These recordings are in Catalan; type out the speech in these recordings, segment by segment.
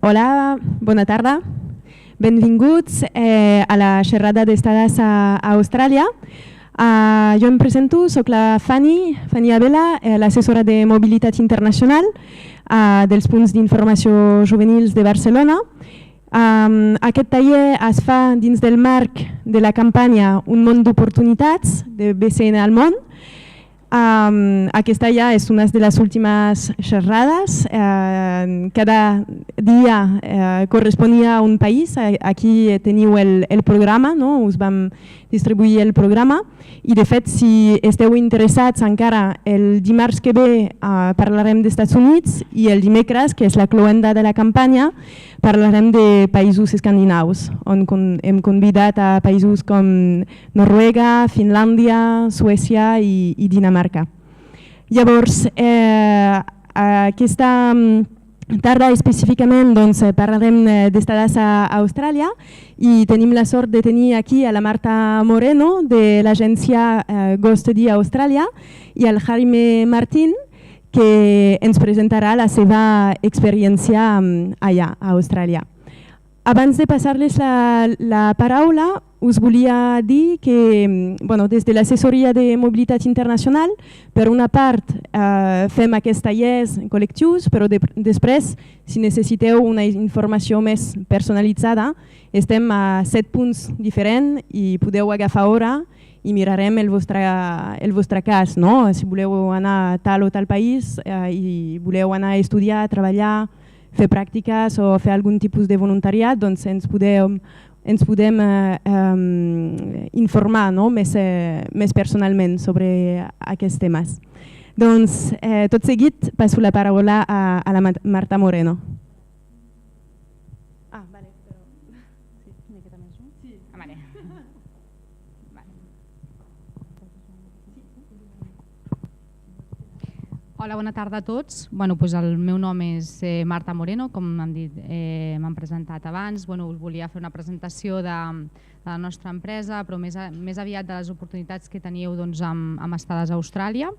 Hola, bona tarda. Benvinguts a la xerrada d'estades a Austràlia. Jo em presento, soc la Fanny Abela, l'assessora de mobilitat internacional dels punts d'informació juvenils de Barcelona. Aquest taller es fa dins del marc de la campanya Un món d'oportunitats de BCN al món. Aquesta ja és una de les últimes xerrades. Cada dia corresponia a un país. Aquí teniu el programa, us vam distribuir el programa. I de fet, si esteu interessats encara, el dimarts que ve parlarem dels Estats Units i el dimecres, que és la cloenda de la campanya, parlarem de països escandinaus, on hem convidat a països com Noruega, Finlàndia, Suècia i Dinamarca. Llavors, aquesta tarda específicament parlarem d'estades a Austràlia i tenim la sort de tenir aquí a la Marta Moreno de l'agència Ghostody Austràlia i al Jaime Martín, que ens presentarà la seva experiència allà a Austràlia. Abans de passar-les la paraula, us volia dir que des de l'assessoria de mobilitat internacional, per una part fem aquests tallers col·lectius, però després, si necessiteu una informació més personalitzada, estem a 7 punts diferents i podeu agafar hora i mirarem el vostre cas. Si voleu anar a tal o tal país i voleu anar a estudiar, treballar, fer pràctiques o fer algun tipus de voluntariat, doncs ens podem informar més personalment sobre aquests temes. Doncs tot seguit passo la paraula a la Marta Moreno. Hola, bona tarda a tots. El meu nom és Marta Moreno, com m'han presentat abans. Us volia fer una presentació de la nostra empresa, però més aviat de les oportunitats que teníeu amb estades a Austràlia.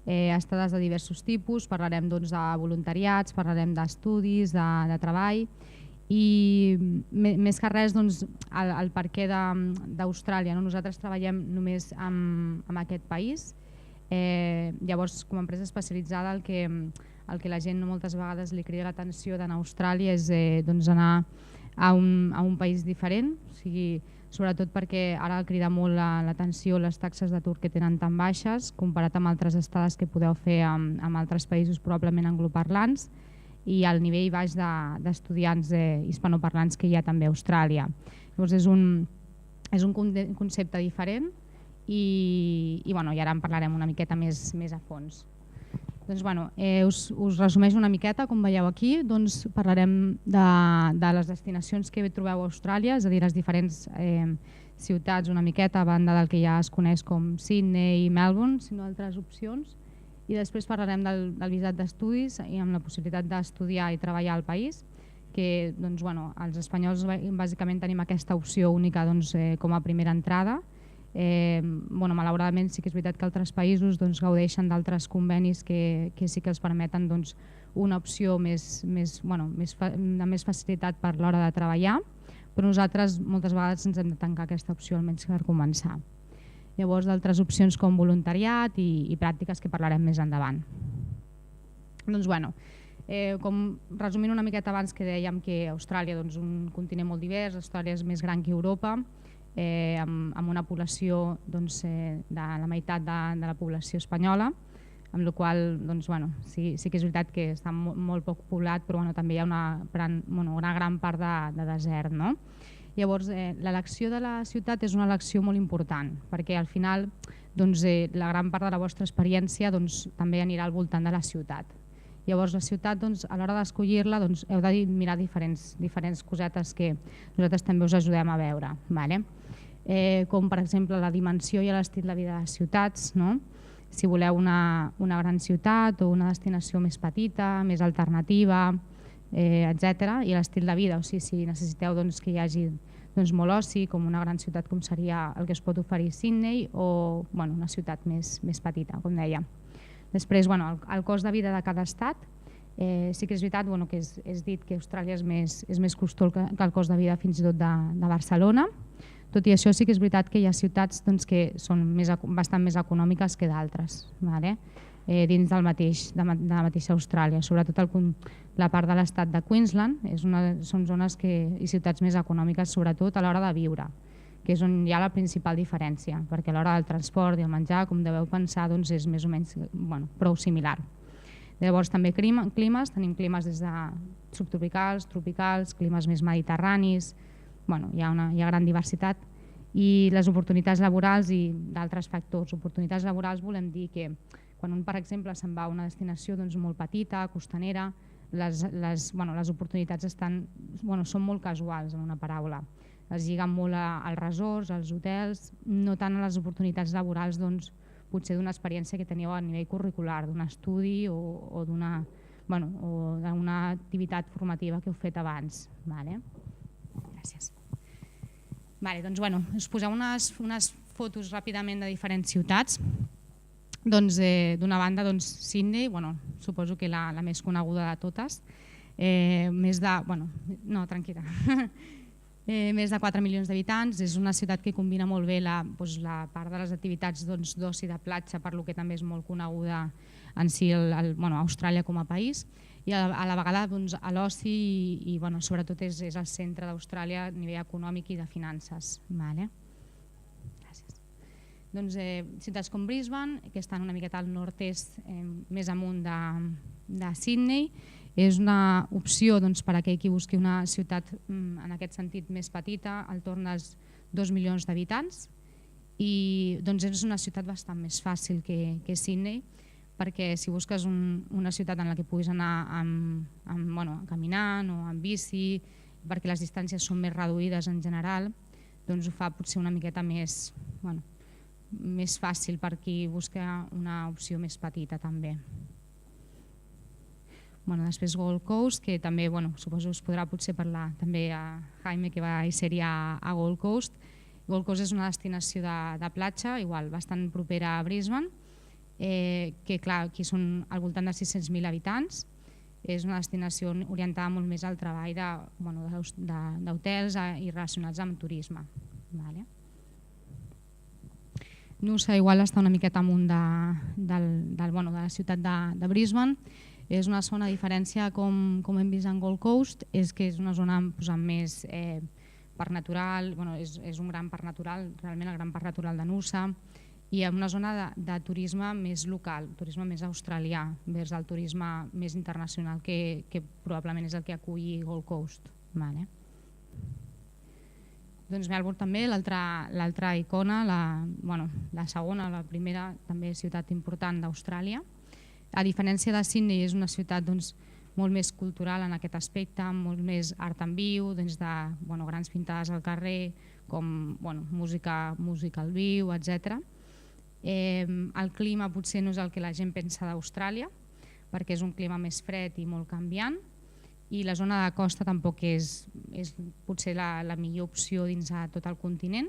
Estades de diversos tipus, parlarem de voluntariats, parlarem d'estudis, de treball i més que res el perquè d'Austràlia. Nosaltres treballem només amb aquest país. Llavors, com a empresa especialitzada, el que la gent moltes vegades li crida l'atenció d'anar a Austràlia és anar a un país diferent, sobretot perquè ara crida molt l'atenció les taxes d'atur que tenen tan baixes comparat amb altres estades que podeu fer en altres països probablement angloparlants i el nivell baix d'estudiants hispanoparlants que hi ha també a Austràlia. Llavors és un concepte diferent i ara en parlarem una miqueta més a fons. Us resumeix una miqueta, com veieu aquí, parlarem de les destinacions que trobeu a Austràlia, és a dir, les diferents ciutats una miqueta a banda del que ja es coneix com Sydney i Melbourne, sinó altres opcions, i després parlarem del visat d'estudis i amb la possibilitat d'estudiar i treballar al país, que els espanyols bàsicament tenim aquesta opció única com a primera entrada. Malauradament sí que és veritat que altres països gaudeixen d'altres convenis que sí que els permeten una opció de més facilitat per l'hora de treballar, però nosaltres moltes vegades ens hem de tancar aquesta opció almenys per començar. Llavors d'altres opcions com voluntariat i pràctiques que parlarem més endavant. Resumint una miqueta abans que dèiem que Austràlia és un continent molt divers, Austràlia és més gran que Europa, amb una població de la meitat de la població espanyola, amb la qual sí que és veritat que està molt poc poblat, però també hi ha una gran part de desert. Llavors, l'elecció de la ciutat és una elecció molt important, perquè al final la gran part de la vostra experiència també anirà al voltant de la ciutat. Llavors, la ciutat, a l'hora d'escollir-la, heu de mirar diferents cosetes que nosaltres també us ajudem a veure. Com, per exemple, la dimensió i l'estil de vida de les ciutats. Si voleu una gran ciutat o una destinació més petita, més alternativa, etc. I l'estil de vida, o sigui, si necessiteu que hi hagi molt oci, com una gran ciutat com seria el que us pot oferir Sydney, o una ciutat més petita, com deia. Després, el cost de vida de cada estat Sí que és veritat que és dit que Austràlia és més costós que el cost de vida fins i tot de Barcelona. Tot i això sí que és veritat que hi ha ciutats que són bastant més econòmiques que d'altres, dins de la mateixa Austràlia. Sobretot la part de l'estat de Queensland són zones i ciutats més econòmiques, sobretot a l'hora de viure, que és on hi ha la principal diferència, perquè a l'hora del transport i el menjar, com deveu pensar, és més o menys prou similar. Llavors també climes, tenim climes des de subtropicals, tropicals, climes més mediterranis, hi ha gran diversitat. I les oportunitats laborals i d'altres factors. Oportunitats laborals volem dir que quan un, per exemple, se'n va a una destinació molt petita, costanera, les oportunitats són molt casuals, en una paraula. Es lliguen molt als resorts, als hotels, no tant a les oportunitats laborals potser d'una experiència que teníeu a nivell curricular, d'un estudi o d'una activitat formativa que heu fet abans. Gràcies. Us poseu unes fotos ràpidament de diferents ciutats. D'una banda, Sydney, suposo que la més coneguda de totes, més de 4 milions d'habitants, és una ciutat que combina molt bé la part de les activitats d'oci de platja, per lo que també és molt coneguda en si Austràlia com a país, i a la vegada l'oci i sobretot és el centre d'Austràlia a nivell econòmic i de finances. Gràcies. Ciutats com Brisbane, que estan una miqueta al nord-est, més amunt de Sydney, és una opció per a aquell qui busqui una ciutat en aquest sentit més petita, al torn dels 2 milions d'habitants, i és una ciutat bastant més fàcil que Sydney, perquè si busques una ciutat en la que puguis anar caminant o en bici, perquè les distàncies són més reduïdes en general, ho fa potser una miqueta més fàcil per qui busca una opció més petita també. Després Gold Coast, que també suposo us podrà potser parlar també a Jaime, que va ser a Gold Coast. Gold Coast és una destinació de platja, igual, bastant propera a Brisbane, que clar, aquí són al voltant de 600.000 habitants. És una destinació orientada molt més al treball d'hotels i relacionats amb turisme. Noosa igual està una miqueta amunt de la ciutat de Brisbane. És una zona, a diferència com hem vist en Gold Coast, és que és una zona amb més parc natural, és un gran parc natural, realment el gran parc natural de Noosa, i una zona de turisme més local, turisme més australià, vers el turisme més internacional, que probablement és el que aculli Gold Coast. Melbourne també, l'altra icona, la segona, la primera també ciutat important d'Austràlia. A diferència de Sydney, és una ciutat molt més cultural en aquest aspecte, molt més art en viu, de grans pintades al carrer, com música al viu, etc. El clima potser no és el que la gent pensa d'Austràlia, perquè és un clima més fred i molt canviant, i la zona de costa tampoc és potser la millor opció dins de tot el continent,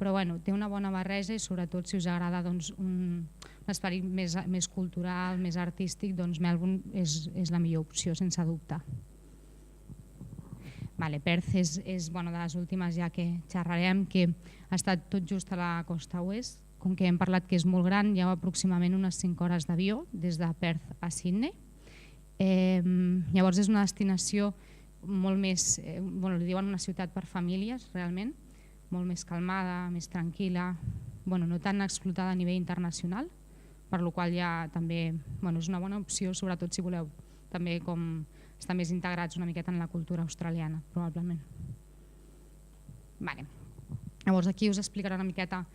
però té una bona barreja i sobretot si us agrada un esperit més cultural, més artístic, Melbourne és la millor opció, sense dubte. Perth és de les últimes ja que xerrarem, que ha estat tot just a la costa oest. Com que hem parlat que és molt gran, hi ha aproximadament unes 5 hores d'avió des de Perth a Sydney. Llavors és una destinació molt més, li diuen una ciutat per famílies realment, molt més calmada, més tranquil·la, no tan explotada a nivell internacional, per la qual ja també és una bona opció, sobretot si voleu també com estar més integrats una miqueta en la cultura australiana, probablement. Llavors aquí us explicaré una miqueta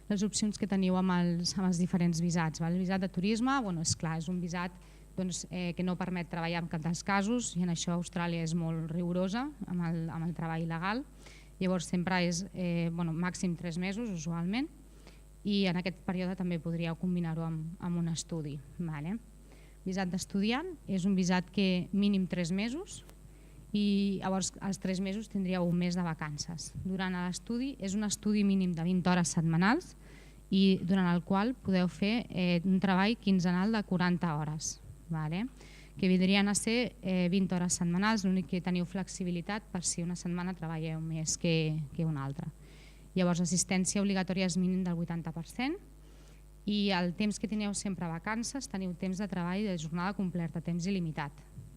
les opcions que teniu amb els diferents visats. El visat de turisme, és clar, és un visat que no permet treballar en cap dels casos, i en això Austràlia és molt rigorosa amb el treball legal. Llavors sempre és màxim 3 mesos, usualment, i en aquest període també podríeu combinar-ho amb un estudi. Visat d'estudiant és un visat que mínim 3 mesos, i llavors als 3 mesos tindríeu un mes de vacances. Durant l'estudi és un estudi mínim de 20 hores setmanals, i durant el qual podeu fer un treball quinzenal de 40 hores. que vindrien a ser 20 hores setmanals, l'únic que teniu flexibilitat per si una setmana treballeu més que una altra. Llavors, l'assistència obligatòria és mínim del 80% i el temps que teniu sempre vacances, teniu temps de treball de jornada completa, temps il·limitat.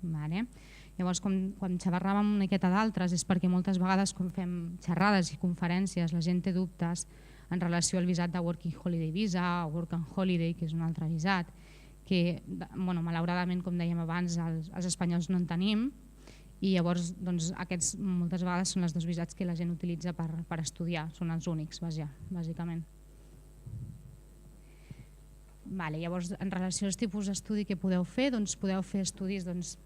Llavors, quan xerràvem una miqueta d'altres, és perquè moltes vegades quan fem xerrades i conferències la gent té dubtes en relació al visat de Working Holiday Visa o Work and Holiday, que és un altre visat, que malauradament, com dèiem abans, els espanyols no en tenim i llavors aquests moltes vegades són els dos visats que la gent utilitza per estudiar, són els únics, bàsicament. Llavors, en relació als tipus d'estudi que podeu fer, podeu fer estudis des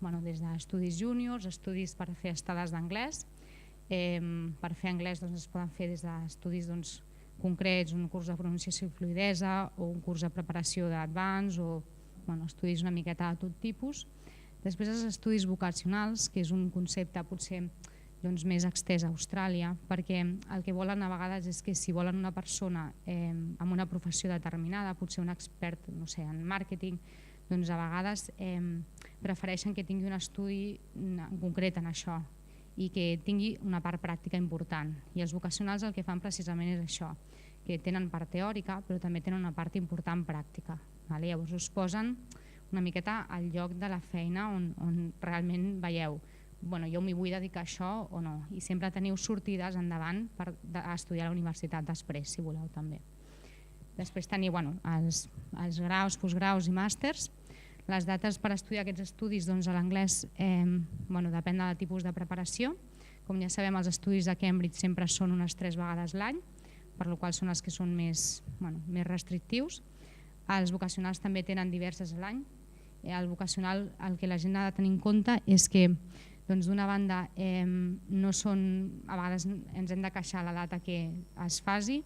d'estudis júniors, estudis per fer estades d'anglès. Per fer anglès es poden fer des d'estudis concrets, un curs de pronunciació i fluïdesa o un curs de preparació d'advance o estudis una miqueta de tot tipus. Després els estudis vocacionals, que és un concepte potser més extès a Austràlia, perquè el que volen a vegades és que si volen una persona amb una professió determinada, potser un expert en màrqueting, a vegades prefereixen que tingui un estudi concret en això i que tingui una part pràctica important. I els vocacionals el que fan precisament és això, que tenen part teòrica però també tenen una part important pràctica. Llavors us posen una miqueta al lloc de la feina on realment veieu jo m'hi vull dedicar a això o no, i sempre teniu sortides endavant per estudiar a la universitat després, si voleu també. Després teniu els graus, postgraus i màsters. Les dates per estudiar aquests estudis a l'anglès depèn del tipus de preparació. Com ja sabem, els estudis a Cambridge sempre són unes 3 vegades l'any, per la qual són els que són més restrictius. Els vocacionals també tenen diverses a l'any. El vocacional, el que la gent ha de tenir en compte és que d'una banda no són, a vegades ens hem de queixar la data que es faci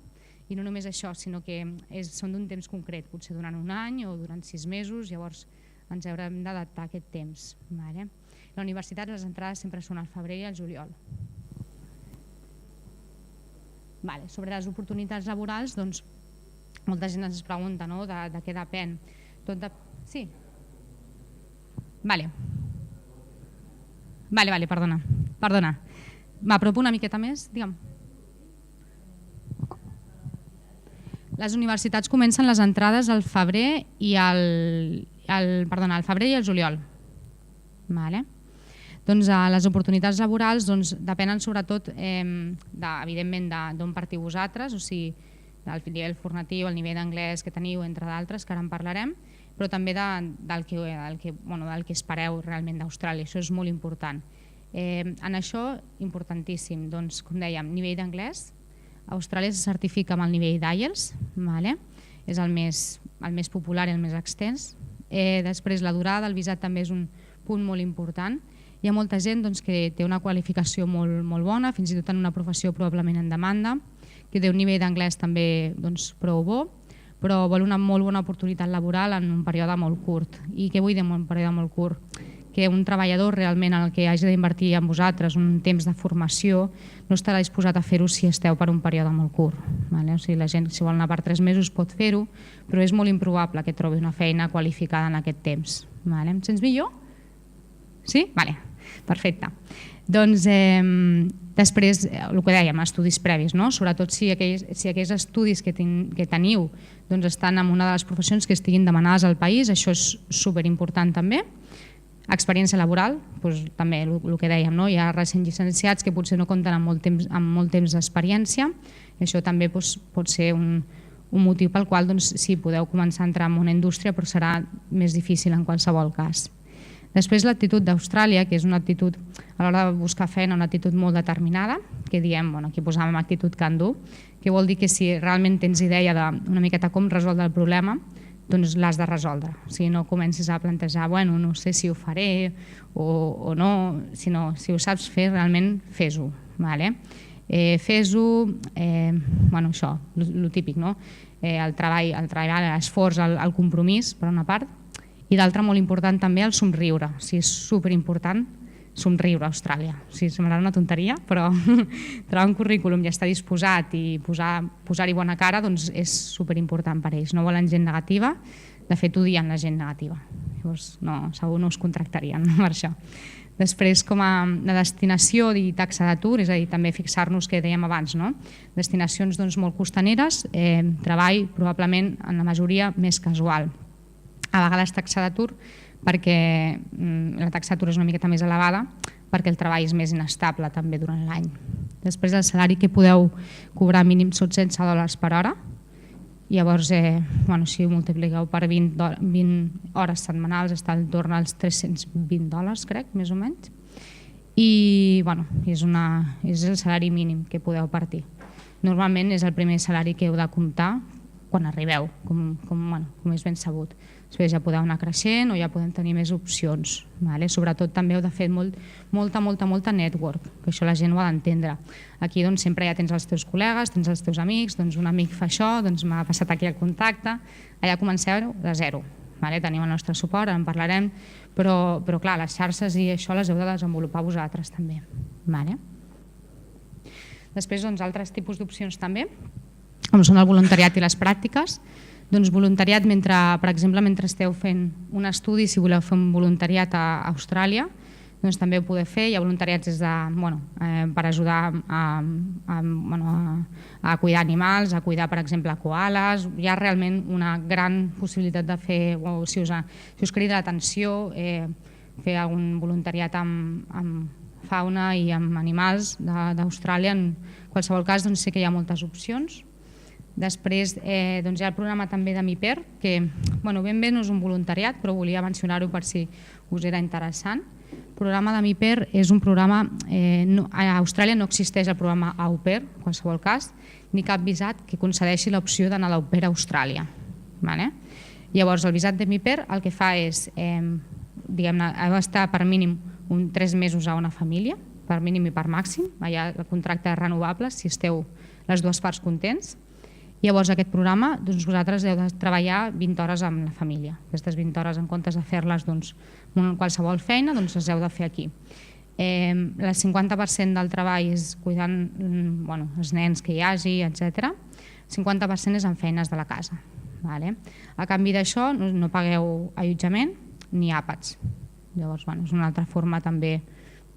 i no només això, sinó que són d'un temps concret, potser durant un any o durant 6 mesos, llavors ens haurem d'adaptar a aquest temps. La universitat, les entrades sempre són al febrer i al juliol. Sobre les oportunitats laborals, molta gent ens pregunta de què depèn. Sí? Perdona. M'apropo una miqueta més, digue'm. Les universitats comencen les entrades al febrer i al juliol. Les oportunitats laborals depenen sobretot, evidentment, d'on partiu vosaltres, o sigui, del nivell formatiu, el nivell d'anglès que teniu, entre d'altres, que ara en parlarem, però també del que espereu realment d'Austràlia. Això és molt important. En això, importantíssim, com dèiem, nivell d'anglès. Austràlia se certifica amb el nivell d'IELTS, és el més popular i el més extens. Després, la durada del visat també és un punt molt important. Hi ha molta gent que té una qualificació molt bona, fins i tot en una professió probablement en demanda, que té un nivell d'anglès també prou bo, però vol una molt bona oportunitat laboral en un període molt curt. I què vull dir en un període molt curt? Que un treballador realment en el que hagi d'invertir en vosaltres un temps de formació no estarà disposat a fer-ho si esteu per un període molt curt. O sigui, la gent, si vol anar per 3 mesos, pot fer-ho, però és molt improbable que trobi una feina qualificada en aquest temps. Em sents millor? Sí? Perfecte. Després, el que dèiem, estudis previs, sobretot si aquells estudis que teniu estan en una de les professions que estiguin demanades al país, això és superimportant també. Experiència laboral, també el que dèiem, hi ha recent llicenciats que potser no compten amb molt temps d'experiència, i això també pot ser un motiu pel qual sí, podeu començar a entrar en una indústria, però serà més difícil en qualsevol cas. Després l'actitud d'Austràlia, que és una actitud, a l'hora de buscar feina, una actitud molt determinada, que diem, aquí posàvem actitud can do, que vol dir que si realment tens idea d'una miqueta com resoldre el problema, doncs l'has de resoldre. O sigui, no comencis a plantejar, no sé si ho faré o no, sinó si ho saps fer, realment fes-ho. Fes-ho, això, el típic, el treball, l'esforç, el compromís, per una part, i d'altra, molt important també, el somriure. O sigui, és superimportant somriure a Austràlia. O sigui, semblarà una tonteria, però trobar un currículum i estar disposat i posar-hi bona cara és superimportant per ells. No volen gent negativa, De fet, odien la gent negativa. Llavors, segur no us contractarien per això. Després, com a destinació i taxa d'atur, és a dir, també fixar-nos que dèiem abans, destinacions molt costaneres, treball probablement en la majoria més casual. A vegades taxa d'atur perquè la taxa d'atur és una miqueta més elevada perquè el treball és més inestable també durant l'any. Després el salari que podeu cobrar mínim són $16 per hora. Llavors, si ho multipliqueu per 20 hores setmanals està al torn als $320, crec, més o menys. I és el salari mínim que podeu partir. Normalment és el primer salari que heu de comptar quan arribeu, com és ben sabut. Després ja podeu anar creixent o ja podem tenir més opcions. Sobretot també heu de fer molta network, que això la gent ho ha d'entendre. Aquí sempre ja tens els teus col·legues, tens els teus amics, un amic fa això, m'ha passat aquí el contacte, allà comenceu de zero. Tenim el nostre suport, en parlarem, però clar, les xarxes i això les heu de desenvolupar vosaltres també. Després, altres tipus d'opcions també, com són el voluntariat i les pràctiques. Voluntariat, per exemple, mentre esteu fent un estudi, si voleu fer un voluntariat a Austràlia, també ho podeu fer. Hi ha voluntariats per ajudar a cuidar animals, a cuidar, per exemple, koalas. Hi ha realment una gran possibilitat de fer, si us crida l'atenció, fer algun voluntariat amb fauna i amb animals d'Austràlia. En qualsevol cas, sé que hi ha moltes opcions. Després hi ha el programa també de MIPER, que ben bé no és un voluntariat, però volia mencionar-ho per si us era interessant. El programa de MIPER és un programa, a Austràlia no existeix el programa Au Pair, en qualsevol cas, ni cap visat que concedeixi l'opció d'anar d'Au Pair a Austràlia. Llavors el visat de MIPER el que fa és, heu d'estar per mínim 3 mesos a una família, per mínim i per màxim, allà el contracte és renovable si esteu les dues parts contents. Llavors aquest programa vosaltres heu de treballar 20 hores amb la família. Aquestes 20 hores en comptes de fer-les qualsevol feina, les heu de fer aquí. El 50% del treball és cuidant els nens que hi hagi, etc. El 50% és en feines de la casa. A canvi d'això no pagueu allotjament ni àpats. Llavors és una altra forma també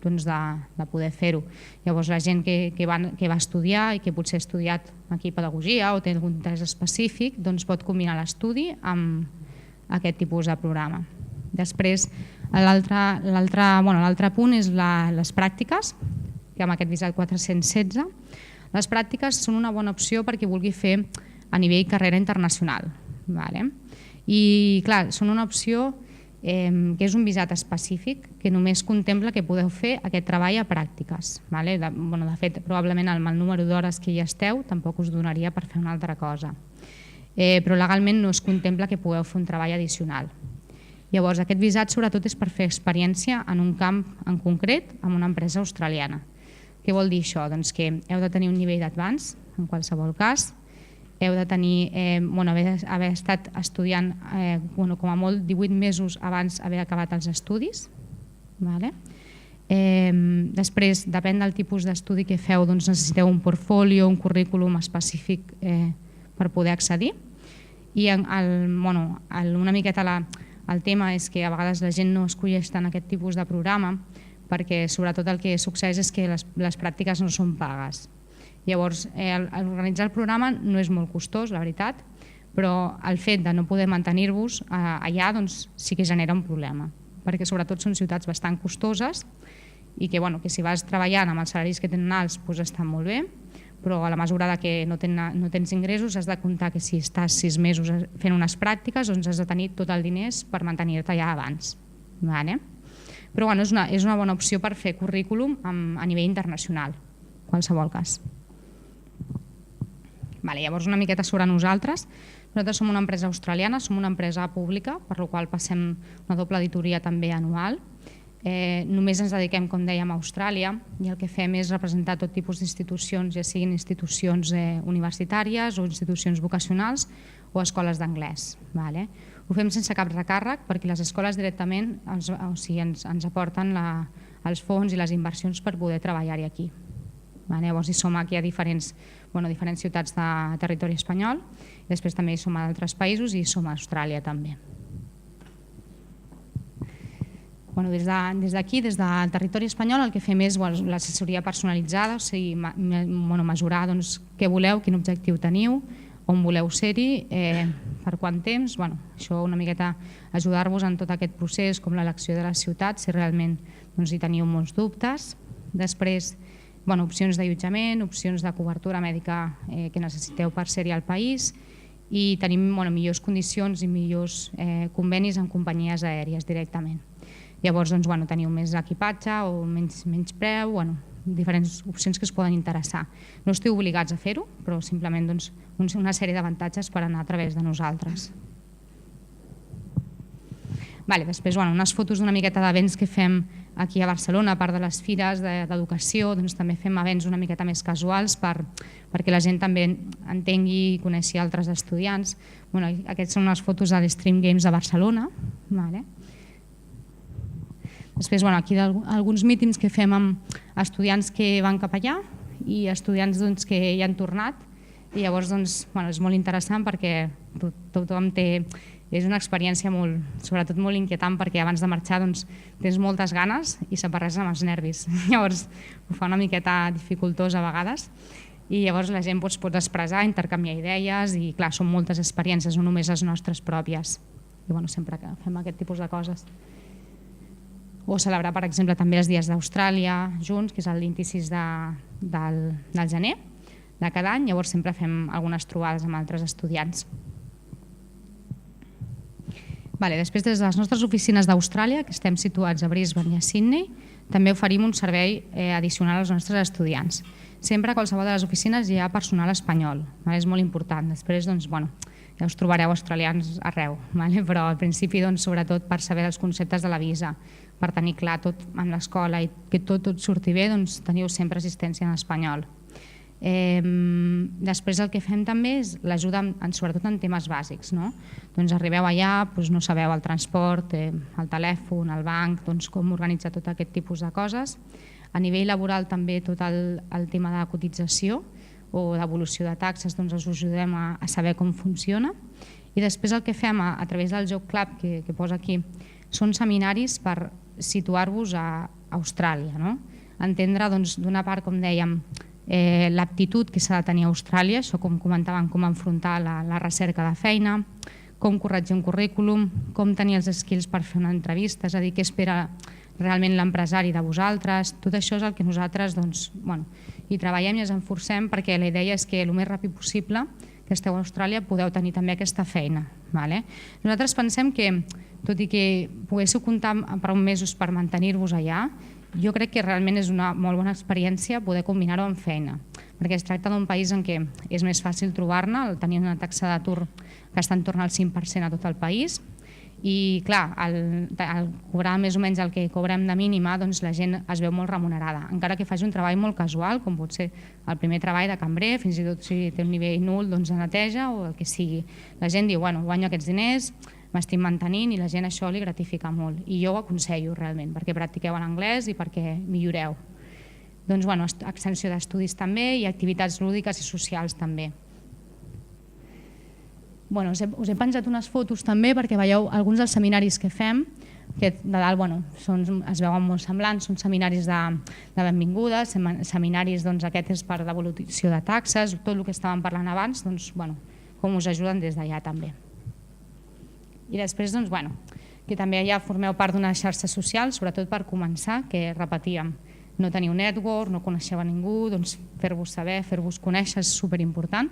de poder fer-ho. Llavors la gent que va estudiar i que potser ha estudiat aquí pedagogia o té algun interès específic pot combinar l'estudi amb aquest tipus de programa. Després l'altre punt és les pràctiques, que amb aquest visat 416. Les pràctiques són una bona opció per qui vulgui fer a nivell carrera internacional. I clar, són una opció que és un visat específic que només contempla que podeu fer aquest treball a pràctiques. De fet, probablement amb el número d'hores que hi esteu tampoc us donaria per fer una altra cosa. Però legalment no es contempla que pugueu fer un treball addicional. Llavors aquest visat sobretot és per fer experiència en un camp en concret amb una empresa australiana. Què vol dir això? Doncs que heu de tenir un nivell d'advance en qualsevol cas, heu de tenir, haver estat estudiant com a molt 18 mesos abans d'haver acabat els estudis. Després, depèn del tipus d'estudi que feu, necessiteu un portfolio, un currículum específic per poder accedir. I una miqueta el tema és que a vegades la gent no escolleix tant aquest tipus de programa perquè sobretot el que succeeix és que les pràctiques no són pagues. Llavors, organitzar el programa no és molt costós, la veritat, però el fet de no poder mantenir-vos allà sí que genera un problema, perquè sobretot són ciutats bastant costoses i que si vas treballant amb els salaris que tenen alts estan molt bé, però a la mesura que no tens ingressos has de comptar que si estàs 6 mesos fent unes pràctiques has de tenir tot el diners per mantenir-te allà abans. Però és una bona opció per fer currículum a nivell internacional, en qualsevol cas. Llavors una miqueta sobre nosaltres. Nosaltres som una empresa australiana, som una empresa pública, per la qual passem una doble auditoria també anual. Només ens dediquem, com dèiem, a Austràlia i el que fem és representar tot tipus d'institucions, ja siguin institucions universitàries o institucions vocacionals o escoles d'anglès. Ho fem sense cap recàrrec perquè les escoles directament ens aporten els fons i les inversions per poder treballar-hi aquí. Llavors hi som aquí a diferents diferents ciutats de territori espanyol. Després també hi som a altres països i som a Austràlia també. Des d'aquí, des del territori espanyol, el que fem és l'assessoria personalitzada, o sigui, mesurar què voleu, quin objectiu teniu, on voleu ser-hi, per quant temps. Això una miqueta ajudar-vos en tot aquest procés, com l'elecció de la ciutat, si realment hi teniu molts dubtes. Després, opcions d'allotjament, opcions de cobertura mèdica que necessiteu per ser-hi al país, i tenim millors condicions i millors convenis amb companyies aèries directament. Llavors teniu més equipatge o menys preu, diferents opcions que es poden interessar. No esteu obligats a fer-ho, però simplement una sèrie d'avantatges per anar a través de nosaltres. Després, unes fotos d'una miqueta d'events que fem aquí a Barcelona, a part de les fires d'educació, també fem events una miqueta més casuals perquè la gent també entengui i coneixi altres estudiants. Aquestes són unes fotos de l'Extreme Games de Barcelona. Després, aquí alguns mítings que fem amb estudiants que van cap allà i estudiants que hi han tornat, i llavors és molt interessant perquè tothom té... És una experiència sobretot molt inquietant perquè abans de marxar tens moltes ganes i se'n barregen amb els nervis. Llavors ho fa una miqueta dificultós a vegades i llavors la gent pot expressar, intercanviar idees i clar, són moltes experiències, no només les nostres pròpies. I sempre que fem aquest tipus de coses. O celebrar, per exemple, també els dies d'Austràlia junts, que és el 26 del gener de cada any. Llavors sempre fem algunes trobades amb altres estudiants. Després, des de les nostres oficines d'Austràlia, que estem situats a Brisbane i a Sydney, també oferim un servei addicional als nostres estudiants. Sempre a qualsevol de les oficines hi ha personal espanyol, és molt important. Després, ja us trobareu australians arreu, però al principi, sobretot per saber els conceptes de la visa, per tenir clar tot amb l'escola i que tot surti bé, teniu sempre assistència en espanyol. Després el que fem també és l'ajuda sobretot en temes bàsics. Arribeu allà, no sabeu el transport, el telèfon, el banc, com organitzar tot aquest tipus de coses. A nivell laboral també tot el tema de cotització o d'evolució de taxes, us ajudem a saber com funciona. I després el que fem a través del Job Club, que posa aquí, són seminaris per situar-vos a Austràlia. Entendre d'una part, com dèiem, l'aptitud que s'ha de tenir a Austràlia, això com comentàvem, com enfrontar la recerca de feina, com corregir un currículum, com tenir els skills per fer una entrevista, és a dir, què espera realment l'empresari de vosaltres. Tot això és el que nosaltres hi treballem i ens enforcem perquè la idea és que el més ràpid possible que esteu a Austràlia podeu tenir també aquesta feina. Nosaltres pensem que, tot i que poguéssiu comptar per uns mesos per mantenir-vos allà, jo crec que realment és una molt bona experiència poder combinar-ho amb feina, perquè es tracta d'un país en què és més fàcil trobar-ne, tenir una taxa d'atur que està en torn al 5% a tot el país, i clar, al cobrar més o menys el que cobrem de mínima, la gent es veu molt remunerada, encara que faci un treball molt casual, com pot ser el primer treball de cambrer, fins i tot si té un nivell nul de neteja o el que sigui. La gent diu, guanyo aquests diners, m'estic mantenint i la gent això li gratifica molt. I jo ho aconsello realment, perquè practiqueu en anglès i perquè milloreu. Extensió d'estudis també i activitats lúdiques i socials també. Us he penjat unes fotos també perquè veieu alguns dels seminaris que fem, que de dalt es veuen molt semblants, són seminaris de benvingudes, seminaris aquest és per devolució de taxes, tot el que estàvem parlant abans, com us ajuden des d'allà també. I després, que també ja formeu part d'una xarxa social, sobretot per començar, que repetíem, no teniu network, no coneixeu a ningú, fer-vos saber, fer-vos conèixer és superimportant.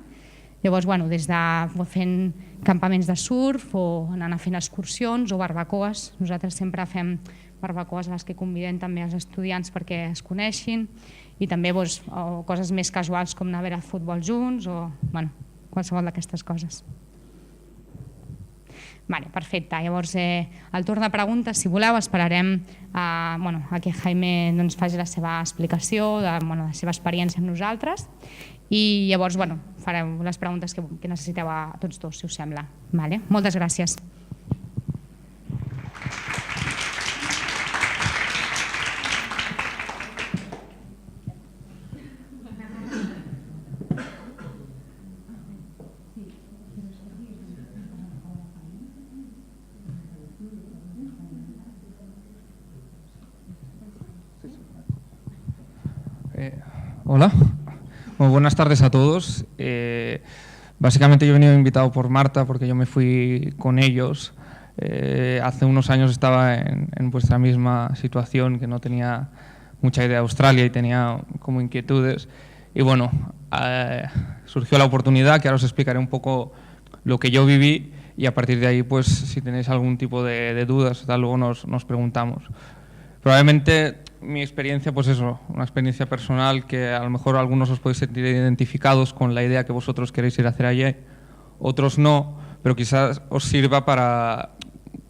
Llavors, des de fent campaments de surf o anant a fer excursions o barbacoes, nosaltres sempre fem barbacoes a les que convidem també els estudiants perquè es coneixin i també coses més casuals com anar a veure futbol junts o qualsevol d'aquestes coses. Perfecte, llavors el torn de preguntes, si voleu, esperarem a que Jaime faci la seva explicació de la seva experiència amb nosaltres i llavors fareu les preguntes que necessiteu a tots dos, si us sembla. Moltes gràcies. Hola, bueno, buenas tardes a todos. Básicamente yo he venido invitado por Marta porque yo me fui con ellos. Hace unos años estaba en vuestra misma situación, que no tenía mucha idea de Australia y tenía como inquietudes. Y bueno, surgió la oportunidad, que ahora os explicaré un poco lo que yo viví y a partir de ahí, pues si tenéis algún tipo de dudas, tal, luego nos preguntamos. Probablemente mi experiencia, pues eso, una experiencia personal que a lo mejor algunos os podéis sentir identificados con la idea que vosotros queréis ir a hacer allí, otros no, pero quizás os sirva para,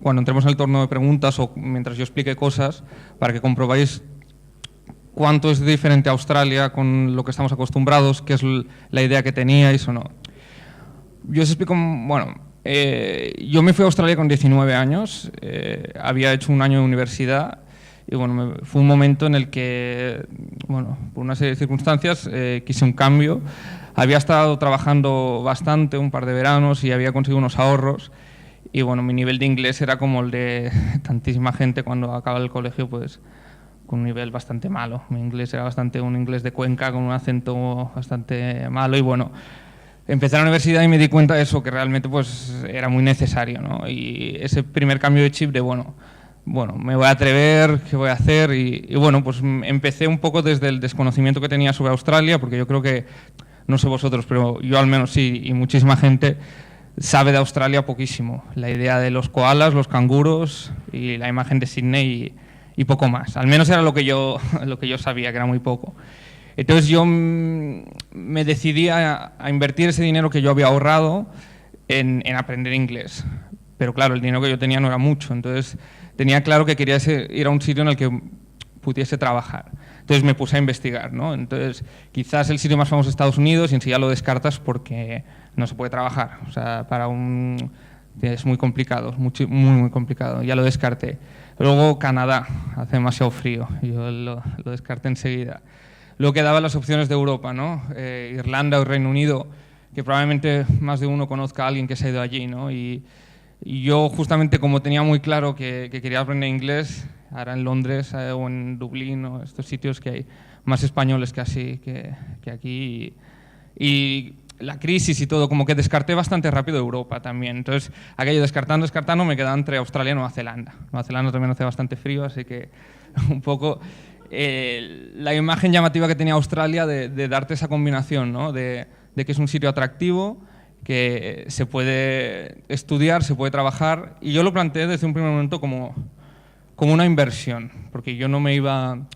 cuando entremos en el turno de preguntas o mientras yo explique cosas, para que comprobáis cuánto es diferente a Australia con lo que estamos acostumbrados, qué es la idea que teníais o no. Yo os explico, bueno, yo me fui a Australia con 19 años, había hecho un año de universidad. Y bueno, fue un momento en el que, bueno, por una serie de circunstancias quise un cambio. Había estado trabajando bastante, un par de veranos, y había conseguido unos ahorros. Y bueno, mi nivel de inglés era como el de tantísima gente cuando acaba el colegio, pues con un nivel bastante malo. Mi inglés era bastante un inglés de Cuenca, con un acento bastante malo. Y bueno, empecé a la universidad y me di cuenta de eso, que realmente pues era muy necesario, ¿no? Y ese primer cambio de chip de, bueno, me voy a atrever, ¿qué voy a hacer? Y bueno, pues empecé un poco desde el desconocimiento que tenía sobre Australia, porque yo creo que, no sé vosotros, pero yo al menos sí, y muchísima gente sabe de Australia poquísimo. La idea de los koalas, los canguros y la imagen de Sydney y poco más. Al menos era lo que yo sabía, que era muy poco. Entonces yo me decidí a invertir ese dinero que yo había ahorrado en aprender inglés. Pero claro, el dinero que yo tenía no era mucho, entonces tenía claro que quería ir a un sitio en el que pudiese trabajar. Entonces me puse a investigar, ¿no? Entonces quizás el sitio más famoso es Estados Unidos y enseguida lo descartas porque no se puede trabajar. O sea, es muy complicado, muy complicado, ya lo descarté. Luego Canadá, hace demasiado frío, yo lo descarté enseguida. Luego quedaban las opciones de Europa, ¿no? Irlanda o Reino Unido, que probablemente más de uno conozca a alguien que se ha ido allí, ¿no? Y yo justamente como tenía muy claro que quería aprender inglés, ahora en Londres o en Dublín o estos sitios que hay más españoles que aquí, y la crisis y todo, como que descarté bastante rápido Europa también. Entonces, aquello descartando, me quedaba entre Australia y Nueva Zelanda. Nueva Zelanda también hace bastante frío, así que un poco la imagen llamativa que tenía Australia de darte esa combinación, ¿no? de que es un sitio atractivo, que se puede estudiar, se puede trabajar, y yo lo planteé desde un primer momento como una inversión, porque yo no me iba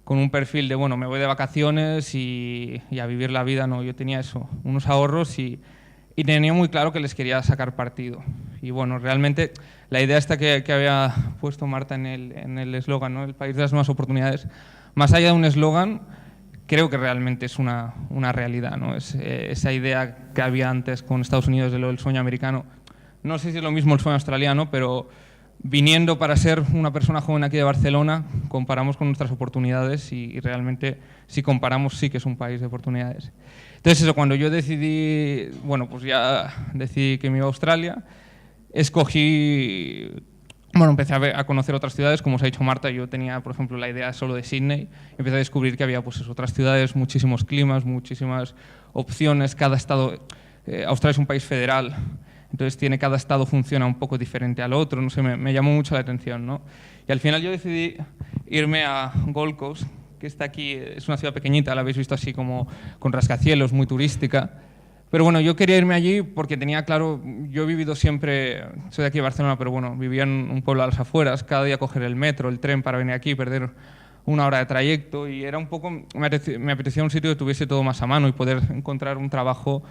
con un perfil de, bueno, me voy de vacaciones y a vivir la vida, no, yo tenía eso, unos ahorros y tenía muy claro que les quería sacar partido. Y bueno, realmente la idea esta que había puesto Marta en el eslogan, ¿no? El país de las nuevas oportunidades, más allá de un eslogan, creo que realmente es una realidad, ¿no? Esa idea que había antes con Estados Unidos de lo del sueño americano. No sé si es lo mismo el sueño australiano, pero viniendo para ser una persona joven aquí de Barcelona, comparamos con nuestras oportunidades y realmente, si comparamos, sí que es un país de oportunidades. Entonces eso, cuando yo decidí, bueno, pues ya decidí que me iba a Australia, empecé a conocer otras ciudades, como os ha dicho Marta. Yo tenía, por ejemplo, la idea solo de Sydney. Empecé a descubrir que había pues, otras ciudades, muchísimos climas, muchísimas opciones. Cada estado, Australia es un país federal, entonces cada estado funciona un poco diferente al otro. No sé, me llamó mucho la atención, ¿no? Y al final yo decidí irme a Gold Coast, que está aquí, es una ciudad pequeñita, la habéis visto así como con rascacielos, muy turística. Pero bueno, yo quería irme allí porque tenía claro, yo he vivido siempre, soy de aquí de Barcelona, pero bueno, vivía en un pueblo a las afueras, cada día coger el metro, el tren para venir aquí, perder una hora de trayecto, y era un poco, me apetecía un sitio que tuviese todo más a mano y poder encontrar un trabajo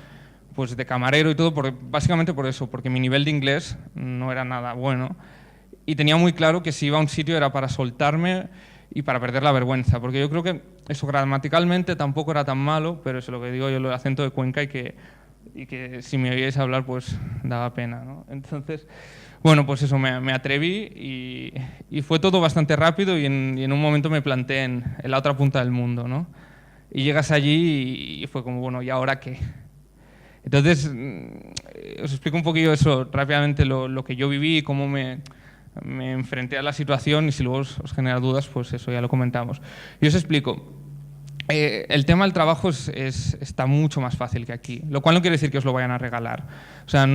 pues de camarero y todo, básicamente por eso, porque mi nivel de inglés no era nada bueno y tenía muy claro que si iba a un sitio era para soltarme y para perder la vergüenza, porque yo creo que eso gramaticalmente tampoco era tan malo, pero eso es lo que digo yo, el acento de Cuenca, y que si me oíais hablar pues daba pena, ¿no? Entonces, bueno, pues eso, me atreví y fue todo bastante rápido y en un momento me planté en la otra punta del mundo, ¿no? Y llegas allí y fue como, bueno, ¿y ahora qué? Entonces, os explico un poquillo eso rápidamente, lo que yo viví y cómo me enfrenté a la situación, y si luego os genera dudas, pues eso ya lo comentamos. Yo os explico. el tema del trabajo está mucho más fácil que aquí, lo cual no quiere decir que os lo vayan a regalar. O sea,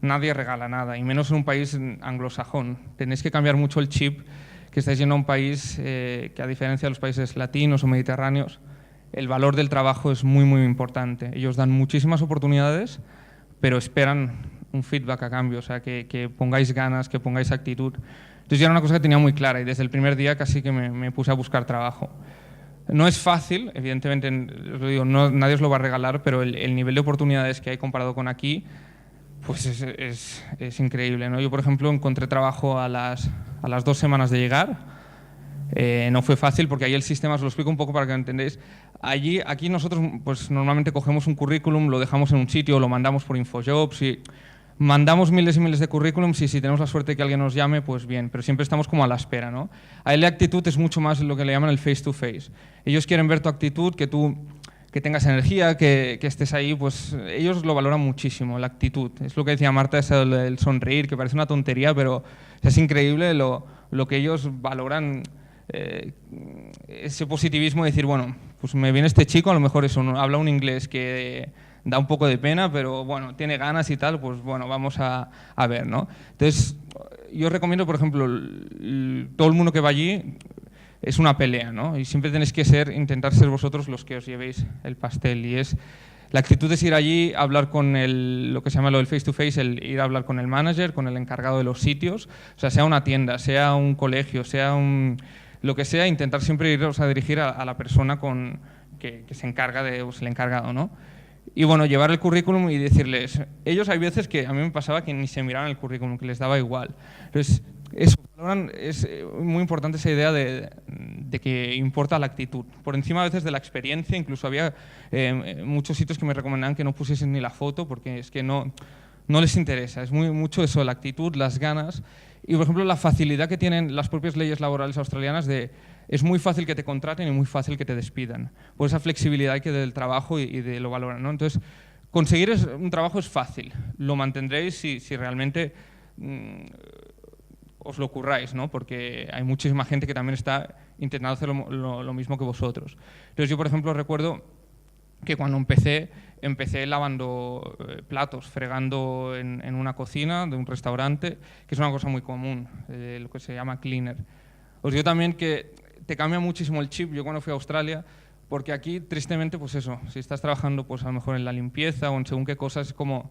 nadie regala nada, y menos en un país anglosajón. Tenéis que cambiar mucho el chip, que estáis yendo a un país que, a diferencia de los países latinos o mediterráneos, el valor del trabajo es muy, muy importante. Ellos dan muchísimas oportunidades, pero esperan un feedback a cambio, o sea, que pongáis ganas, que pongáis actitud. Entonces, ya era una cosa que tenía muy clara, y desde el primer día casi que me puse a buscar trabajo. No es fácil, evidentemente, os lo digo, nadie os lo va a regalar, pero el nivel de oportunidades que hay comparado con aquí, pues es increíble, ¿no? Yo, por ejemplo, encontré trabajo a las 2 semanas de llegar. No fue fácil porque ahí el sistema, os lo explico un poco para que lo entendáis. Aquí nosotros pues, normalmente cogemos un currículum, lo dejamos en un sitio, lo mandamos por Infojobs y mandamos miles y miles de currículums, y si tenemos la suerte de que alguien nos llame, pues bien, pero siempre estamos como a la espera, ¿no? Ahí la actitud es mucho más lo que le llaman el face to face. Ellos quieren ver tu actitud, que tengas energía, que estés ahí, pues ellos lo valoran muchísimo, la actitud. Es lo que decía Marta, es el sonreír, que parece una tontería, pero es increíble lo que ellos valoran, ese positivismo de decir, bueno, pues me viene este chico, a lo mejor eso, habla un inglés que da un poco de pena, pero bueno, tiene ganas y tal, pues bueno, vamos a ver, ¿no? Entonces, yo recomiendo, por ejemplo, todo el mundo que va allí es una pelea, ¿no? Y siempre tenéis que intentar ser vosotros los que os llevéis el pastel, y la actitud es ir allí, hablar con lo que se llama lo del face to face, ir a hablar con el manager, con el encargado de los sitios, o sea una tienda, sea un colegio, sea lo que sea, intentar siempre iros a dirigir a la persona que se encarga el encargado, ¿no? Y bueno, llevar el currículum y decirles, ellos hay veces que a mí me pasaba que ni se miraban el currículum, que les daba igual. Entonces, es muy importante esa idea de que importa la actitud. Por encima a veces de la experiencia, incluso había muchos sitios que me recomendaban que no pusiesen ni la foto porque es que no les interesa. Es mucho eso, la actitud, las ganas. Y por ejemplo, la facilidad que tienen las propias leyes laborales australianas es muy fácil que te contraten y muy fácil que te despidan, por esa flexibilidad que del trabajo y de lo valoran, ¿no? Entonces, conseguir un trabajo es fácil, lo mantendréis si realmente os lo curráis, ¿no? Porque hay muchísima gente que también está intentando hacer lo mismo que vosotros. Entonces, yo, por ejemplo, recuerdo que cuando empecé lavando platos, fregando en una cocina de un restaurante, que es una cosa muy común, lo que se llama cleaner. Os digo también que te cambia muchísimo el chip. Yo cuando fui a Australia, porque aquí tristemente, pues eso, si estás trabajando pues a lo mejor en la limpieza o en según qué cosas, es como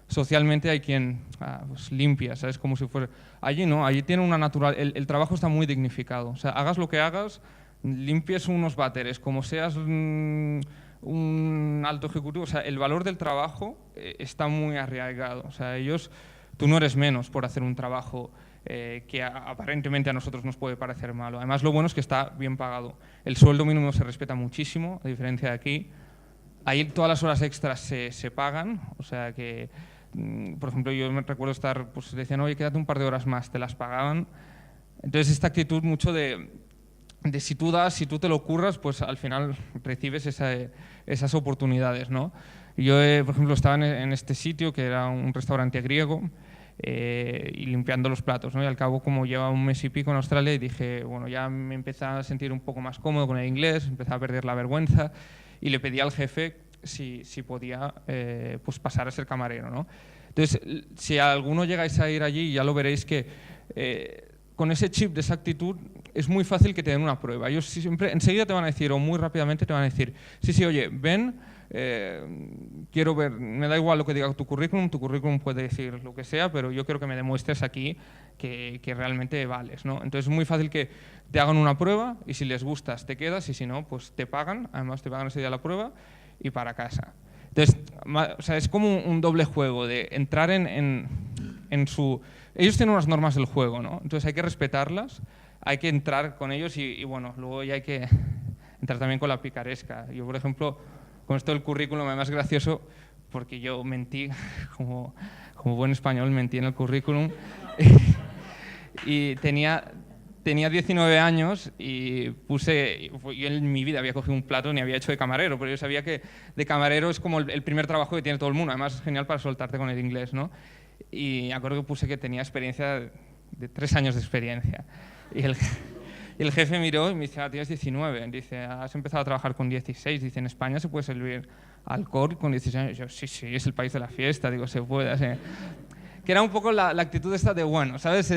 socialmente hay quien pues limpia, ¿sabes? Como si fuera... Allí no, allí tiene una natural... El trabajo está muy dignificado. O sea, hagas lo que hagas, limpies unos váteres, como seas un alto ejecutivo, o sea, el valor del trabajo está muy arraigado. O sea, tú no eres menos por hacer un trabajo que aparentemente a nosotros nos puede parecer malo. Además, lo bueno es que está bien pagado. El sueldo mínimo se respeta muchísimo, a diferencia de aquí. Ahí todas las horas extras se pagan, o sea que, por ejemplo, yo me recuerdo pues decían, oye, quédate un par de horas más, te las pagaban. Entonces, esta actitud mucho de si tú das, si tú te lo curras, pues al final recibes esas oportunidades, ¿no? Yo, por ejemplo, estaba en este sitio, que era un restaurante griego, y limpiando los platos, ¿no? Y al cabo, como llevaba un mes y pico en Australia, y dije, bueno, ya me empecé a sentir un poco más cómodo con el inglés, empecé a perder la vergüenza, y le pedí al jefe si podía pues pasar a ser camarero, ¿no? Entonces, si alguno llegáis a ir allí, ya lo veréis que con ese chip, de esa actitud, es muy fácil que te den una prueba. Ellos siempre, enseguida te van a decir, o muy rápidamente te van a decir, sí, oye, ven, quiero ver, me da igual lo que diga tu currículum puede decir lo que sea, pero yo quiero que me demuestres aquí que realmente vales, ¿no? Entonces es muy fácil que te hagan una prueba y si les gustas te quedas y si no, pues te pagan, además te pagan ese día la prueba y para casa. Entonces, o sea, es como un doble juego de entrar en su... Ellos tienen unas normas del juego, ¿no? Entonces hay que respetarlas, hay que entrar con ellos y bueno, luego ya hay que entrar también con la picaresca. Yo, por ejemplo, con esto del currículum, además gracioso, porque yo mentí, como buen español, mentí en el currículum. Y tenía 19 años y yo en mi vida había cogido un plato ni había hecho de camarero, pero yo sabía que de camarero es como el primer trabajo que tiene todo el mundo, además es genial para soltarte con el inglés, ¿no? Y me acuerdo que puse que tenía experiencia de 3 años de experiencia. Y el jefe miró y me dice, tienes 19. Dice, has empezado a trabajar con 16. Dice, en España se puede servir alcohol con 16 años. Yo, sí, es el país de la fiesta. Digo, se puede. Así. Que era un poco la actitud esta de, bueno, ¿sabes?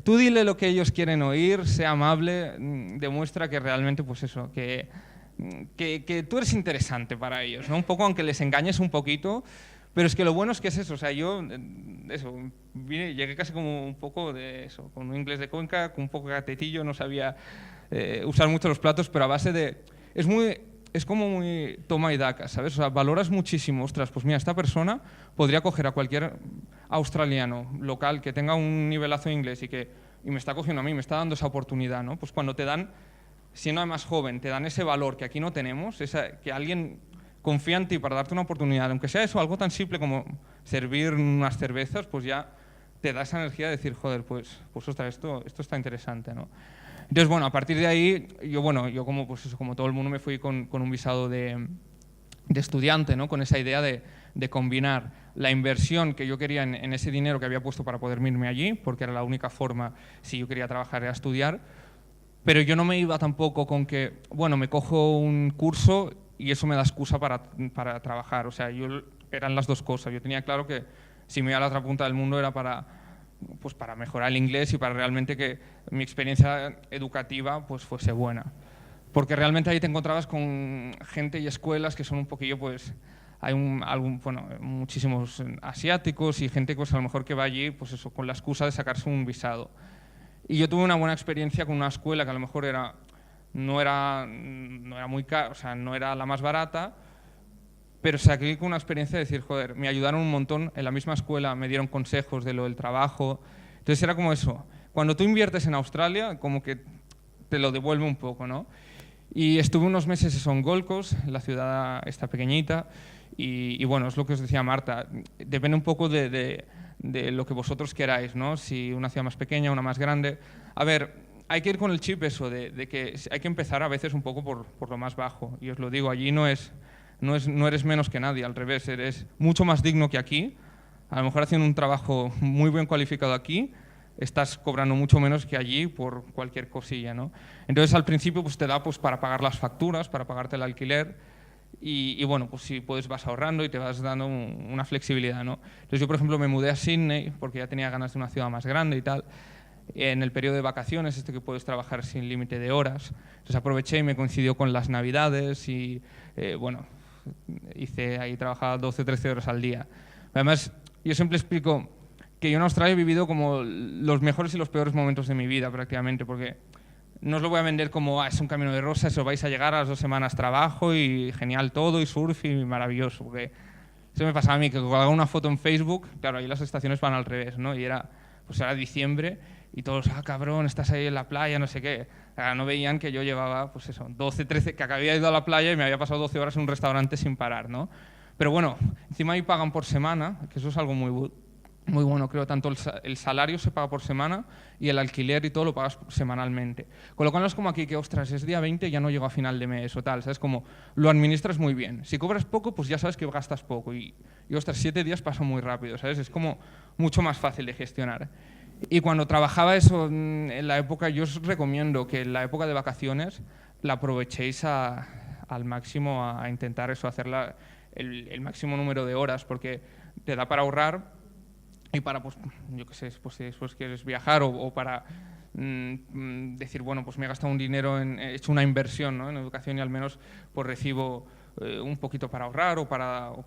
Tú dile lo que ellos quieren oír, sea amable, demuestra que realmente, pues eso, que tú eres interesante para ellos, ¿no? Un poco, aunque les engañes un poquito, pero es que lo bueno es que es eso, o sea, yo, llegué casi como un poco de eso, con un inglés de Cuenca, con un poco de catetillo, no sabía usar mucho los platos, pero a base de... Es como muy toma y daca, ¿sabes? O sea, valoras muchísimo, ostras, pues mira, esta persona podría coger a cualquier australiano local que tenga un nivelazo de inglés y me está cogiendo a mí, me está dando esa oportunidad, ¿no? Pues cuando te dan, siendo además joven, te dan ese valor que aquí no tenemos, que alguien confía en ti para darte una oportunidad, aunque sea eso, algo tan simple como servir unas cervezas, pues ya te da esa energía de decir, joder, pues ostras, esto está interesante, ¿no? Entonces, bueno, a partir de ahí, yo como, pues eso, como todo el mundo me fui con un visado de estudiante, ¿no? Con esa idea de combinar la inversión que yo quería en ese dinero que había puesto para poder irme allí, porque era la única forma, si yo quería trabajar, era estudiar, pero yo no me iba tampoco con que, bueno, me cojo un curso y eso me da excusa para trabajar. O sea, eran las dos cosas. Yo tenía claro que si me iba a la otra punta del mundo era para mejorar el inglés y para realmente que mi experiencia educativa pues fuese buena. Porque realmente ahí te encontrabas con gente y escuelas que son un poquillo, pues, hay muchísimos asiáticos y gente pues a lo mejor que va allí pues eso, con la excusa de sacarse un visado. Y yo tuve una buena experiencia con una escuela que a lo mejor no era muy cara, o sea, no era la más barata, pero saqué con una experiencia de decir, joder, me ayudaron un montón en la misma escuela, me dieron consejos de lo del trabajo. Entonces era como eso, cuando tú inviertes en Australia, como que te lo devuelve un poco, ¿no? Y estuve unos meses en Gold Coast, la ciudad esta pequeñita, y bueno, es lo que os decía Marta, depende un poco de lo que vosotros queráis, ¿no? Si una ciudad más pequeña, una más grande. A ver, hay que ir con el chip eso, de que hay que empezar a veces un poco por lo más bajo. Y os lo digo, allí no eres menos que nadie, al revés, eres mucho más digno que aquí. A lo mejor haciendo un trabajo muy bien cualificado aquí, estás cobrando mucho menos que allí por cualquier cosilla, ¿no? Entonces al principio pues te da pues para pagar las facturas, para pagarte el alquiler y bueno, pues si puedes vas ahorrando y te vas dando una flexibilidad, ¿no? Entonces yo por ejemplo me mudé a Sydney porque ya tenía ganas de una ciudad más grande y tal, en el periodo de vacaciones, que puedes trabajar sin límite de horas. Entonces aproveché y me coincidió con las Navidades y bueno, trabajaba 12 13 horas al día. Además, yo siempre explico que yo en Australia he vivido como los mejores y los peores momentos de mi vida prácticamente, porque no os lo voy a vender como es un camino de rosas, os vais a llegar a las 2 semanas trabajo y genial todo y surf y maravilloso, porque eso me pasaba a mí, que colgaba una foto en Facebook, claro, ahí las estaciones van al revés, ¿no? Y era diciembre y todos, cabrón, estás ahí en la playa, no sé qué. No veían que yo llevaba, pues eso, 12, 13, que había ido a la playa y me había pasado 12 horas en un restaurante sin parar, ¿no? Pero bueno, encima ahí pagan por semana, que eso es algo muy bueno, creo, tanto el salario se paga por semana y el alquiler y todo lo pagas semanalmente. Con lo cual no es como aquí que, ostras, es día 20 y ya no llego a final de mes o tal, ¿sabes? Como lo administras muy bien. Si cobras poco, pues ya sabes que gastas poco y ostras, 7 días pasan muy rápido, ¿sabes? Es como mucho más fácil de gestionar. Y cuando trabajaba eso en la época, yo os recomiendo que en la época de vacaciones la aprovechéis al máximo a intentar eso, hacerla el máximo número de horas, porque te da para ahorrar y para, pues, yo qué sé, pues si después quieres viajar o para decir, bueno, pues me he gastado un dinero, he hecho una inversión, ¿no?, en educación y al menos pues recibo un poquito para ahorrar o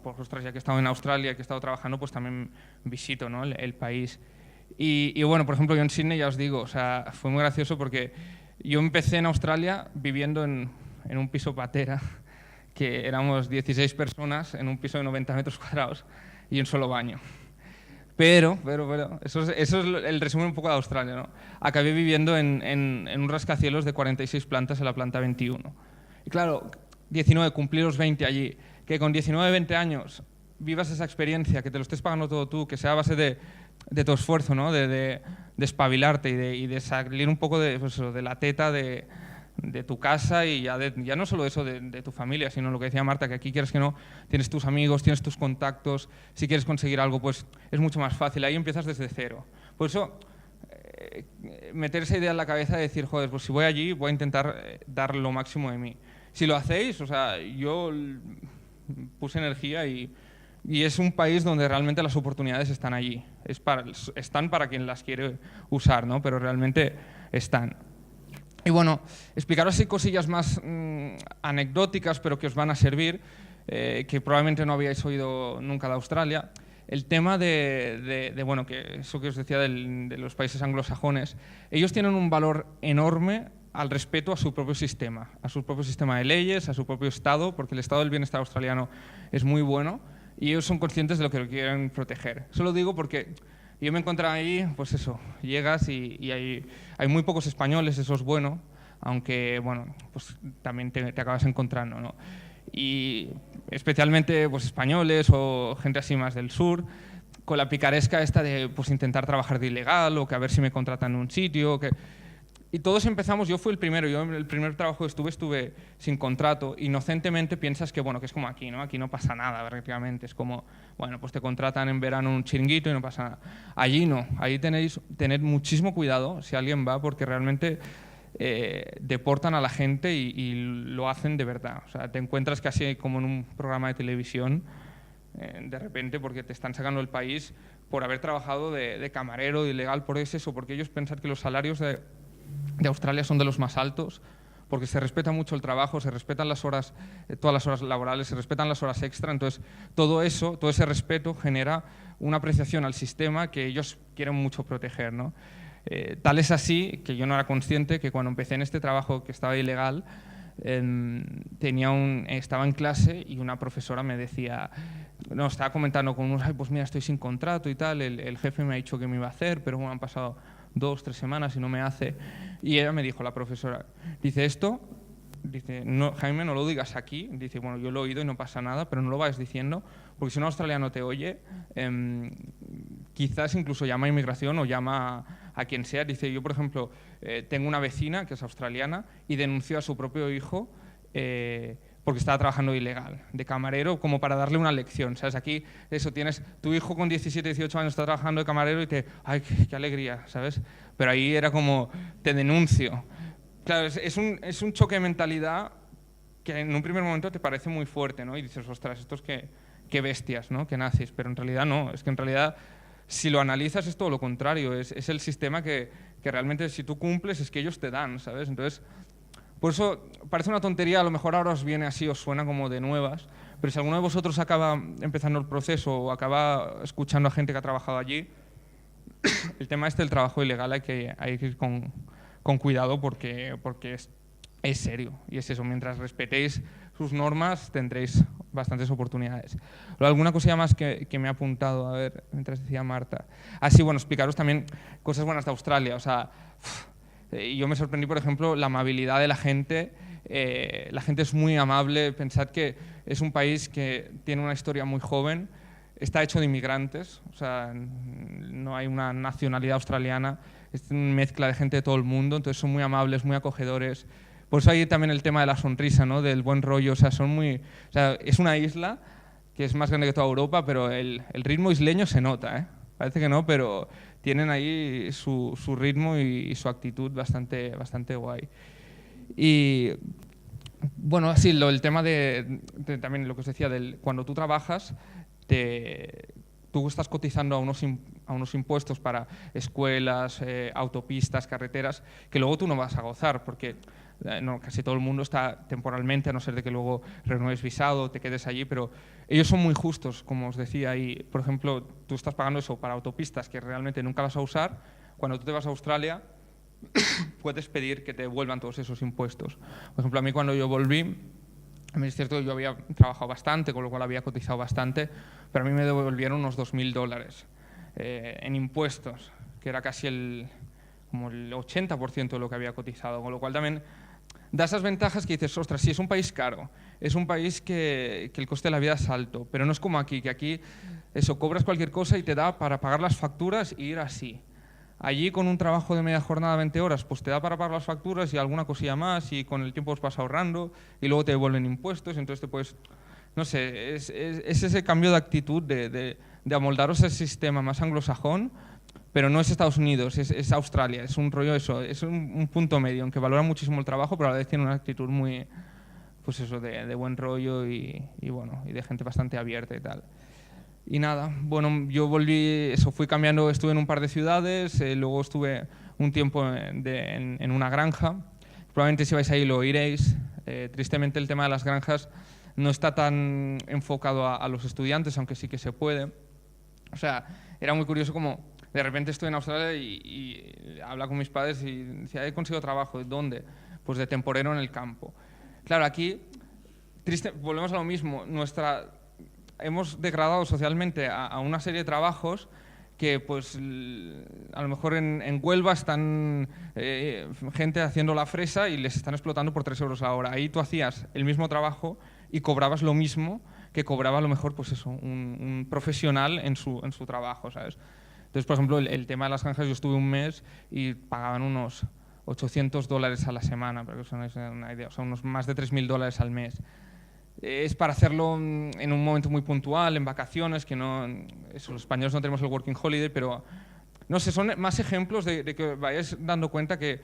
pues, ostras, ya que he estado en Australia y que he estado trabajando, pues también visito, ¿no?, el país. Y bueno, por ejemplo, yo en Sydney ya os digo, o sea, fue muy gracioso porque yo empecé en Australia viviendo en un piso patera, que éramos 16 personas en un piso de 90 metros cuadrados y un solo baño. Pero eso es el resumen un poco de Australia, ¿no? Acabé viviendo en un rascacielos de 46 plantas en la planta 21. Y claro, 19, cumplir los 20 allí, que con 19, 20 años vivas esa experiencia, que te lo estés pagando todo tú, que sea a base de tu esfuerzo, ¿no?, de espabilarte y de salir un poco de la teta de tu casa y ya no solo eso de tu familia, sino lo que decía Marta, que aquí quieres que no, tienes tus amigos, tienes tus contactos, si quieres conseguir algo, pues es mucho más fácil, ahí empiezas desde cero. Por eso meter esa idea en la cabeza de decir, joder, pues si voy allí voy a intentar dar lo máximo de mí. Si lo hacéis, o sea, yo puse energía y es un país donde realmente las oportunidades están allí. Están para quien las quiere usar, ¿no? Pero realmente están. Y bueno, explicaros así cosillas más anecdóticas, pero que os van a servir, que probablemente no habíais oído nunca de Australia. El tema bueno, que eso que os decía de los países anglosajones, ellos tienen un valor enorme al respeto a su propio sistema de leyes, a su propio Estado, porque el estado del bienestar australiano es muy bueno y ellos son conscientes de lo que lo quieren proteger. Eso lo digo porque yo me encontré ahí, pues eso, llegas y hay muy pocos españoles, eso es bueno, aunque bueno, pues también te acabas encontrando, ¿no? Y especialmente pues españoles o gente así más del sur, con la picaresca esta de pues intentar trabajar de ilegal o que a ver si me contratan en un sitio, y todos empezamos, yo fui el primero, yo en el primer trabajo que estuve sin contrato, inocentemente piensas que bueno, que es como aquí, ¿no? Aquí no pasa nada prácticamente, es como, bueno, pues te contratan en verano en un chiringuito y no pasa nada. Allí no, ahí tened muchísimo cuidado si alguien va, porque realmente deportan a la gente y lo hacen de verdad. O sea, te encuentras casi como en un programa de televisión, de repente, porque te están sacando del país por haber trabajado de camarero, de ilegal, por eso, porque ellos piensan que los salarios de Australia son de los más altos, porque se respeta mucho el trabajo, se respetan las horas, todas las horas laborales, se respetan las horas extra, entonces todo eso, todo ese respeto genera una apreciación al sistema que ellos quieren mucho proteger, ¿no? Tal es así que yo no era consciente que cuando empecé en este trabajo que estaba ilegal, estaba en clase y una profesora me decía, no, estaba comentando con unos, pues mira, estoy sin contrato y tal, el jefe me ha dicho que me iba a hacer, pero bueno, han pasado 2 o 3 semanas y no me hace. Y ella me dijo, la profesora, dice esto, dice, no, Jaime, no lo digas aquí, dice, bueno, yo lo he oído y no pasa nada, pero no lo vayas diciendo, porque si un australiano te oye, quizás incluso llama a inmigración o llama a quien sea. Dice, yo por ejemplo, tengo una vecina que es australiana y denunció a su propio hijo porque estaba trabajando ilegal, de camarero, como para darle una lección, ¿sabes? Aquí, eso, tienes tu hijo con 17, 18 años, está trabajando de camarero y ¡ay, qué alegría!, ¿sabes? Pero ahí era como, te denuncio. Claro, es un choque de mentalidad que en un primer momento te parece muy fuerte, ¿no? Y dices, ostras, estos qué bestias, ¿no?, que nazis, pero en realidad no, es que en realidad, si lo analizas, es todo lo contrario, es el sistema que realmente si tú cumples es que ellos te dan, ¿sabes? Entonces, por eso parece una tontería, a lo mejor ahora os viene así, os suena como de nuevas, pero si alguno de vosotros acaba empezando el proceso o acaba escuchando a gente que ha trabajado allí, el tema del trabajo ilegal hay que ir con cuidado porque es serio. Y es eso, mientras respetéis sus normas tendréis bastantes oportunidades. Luego, alguna cosilla más que me he apuntado, a ver, mientras decía Marta. Sí, bueno, explicaros también cosas buenas de Australia. O sea, yo me sorprendí, por ejemplo, la amabilidad de la gente. La gente es muy amable. Pensad que es un país que tiene una historia muy joven, está hecho de inmigrantes, o sea, no hay una nacionalidad australiana, es una mezcla de gente de todo el mundo, entonces son muy amables, muy acogedores. Por eso hay también el tema de la sonrisa, ¿no?, del buen rollo, o sea, es una isla que es más grande que toda Europa, pero el ritmo isleño se nota, ¿eh? Parece que no, pero tienen ahí su ritmo y su actitud bastante guay. Y bueno, así el tema también lo que os decía, cuando tú trabajas, tú estás cotizando a unos impuestos para escuelas, autopistas, carreteras, que luego tú no vas a gozar, porque casi todo el mundo está temporalmente, a no ser de que luego renueves visado, te quedes allí, pero ellos son muy justos, como os decía, y por ejemplo, tú estás pagando eso para autopistas que realmente nunca vas a usar. Cuando tú te vas a Australia, puedes pedir que te devuelvan todos esos impuestos. Por ejemplo, a mí cuando yo volví, es cierto que yo había trabajado bastante, con lo cual había cotizado bastante, pero a mí me devolvieron unos $2.000 en impuestos, que era casi como el 80% de lo que había cotizado, con lo cual también da esas ventajas que dices, ostras, sí, es un país caro, es un país que el coste de la vida es alto, pero no es como aquí, que aquí eso, cobras cualquier cosa y te da para pagar las facturas y ir así. Allí con un trabajo de media jornada, 20 horas, pues te da para pagar las facturas y alguna cosilla más y con el tiempo os vas ahorrando y luego te devuelven impuestos, entonces te puedes, no sé, es ese cambio de actitud de amoldaros al sistema más anglosajón, pero no es Estados Unidos, es Australia, es un rollo eso, es un punto medio en que valora muchísimo el trabajo, pero a la vez tiene una actitud muy, pues eso, de buen rollo y bueno, y de gente bastante abierta y tal. Y nada, bueno, yo volví, eso, fui cambiando, estuve en un par de ciudades, luego estuve un tiempo en una granja. Probablemente si vais ahí lo oiréis. Tristemente el tema de las granjas no está tan enfocado a los estudiantes, aunque sí que se puede. O sea, era muy curioso como de repente estoy en Australia y habla con mis padres y decía, he conseguido trabajo. ¿Dónde? Pues de temporero en el campo. Claro, aquí volvemos a lo mismo. Hemos degradado socialmente a una serie de trabajos que pues a lo mejor en Huelva están gente haciendo la fresa y les están explotando por 3 euros la hora. Ahí tú hacías el mismo trabajo y cobrabas lo mismo que cobraba a lo mejor pues eso, un profesional en su trabajo, ¿sabes? Entonces, por ejemplo, el tema de las granjas, yo estuve un mes y pagaban unos $800 a la semana, para que os hagáis una idea, o sea, unos más de $3.000 al mes. Es para hacerlo en un momento muy puntual, en vacaciones, que no, eso, los españoles no tenemos el working holiday, pero no sé, son más ejemplos de que vayáis dando cuenta que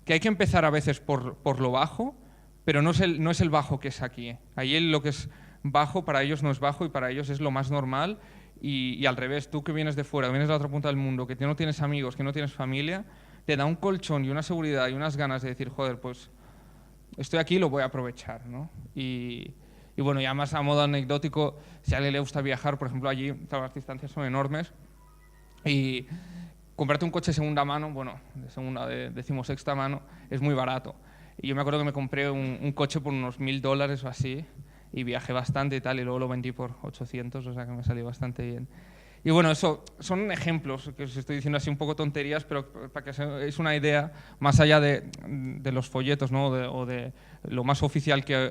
hay que empezar a veces por lo bajo, pero no es el bajo que es aquí. Ahí lo que es bajo para ellos no es bajo y para ellos es lo más normal y al revés, tú que vienes de fuera, vienes de la otra punta del mundo, que no tienes amigos, que no tienes familia, te da un colchón y una seguridad y unas ganas de decir, joder, pues estoy aquí y lo voy a aprovechar, ¿no? Y bueno, ya más a modo anecdótico, si a alguien le gusta viajar, por ejemplo, allí las distancias son enormes y comprarte un coche de segunda mano, bueno, de segunda, decimosexta mano, es muy barato. Y yo me acuerdo que me compré un coche por unos $1.000 o así y viajé bastante y tal, y luego lo vendí por 800, o sea que me salió bastante bien. Y bueno, eso son ejemplos que os estoy diciendo así un poco tonterías, pero para que es una idea más allá de los folletos, ¿no? o de lo más oficial que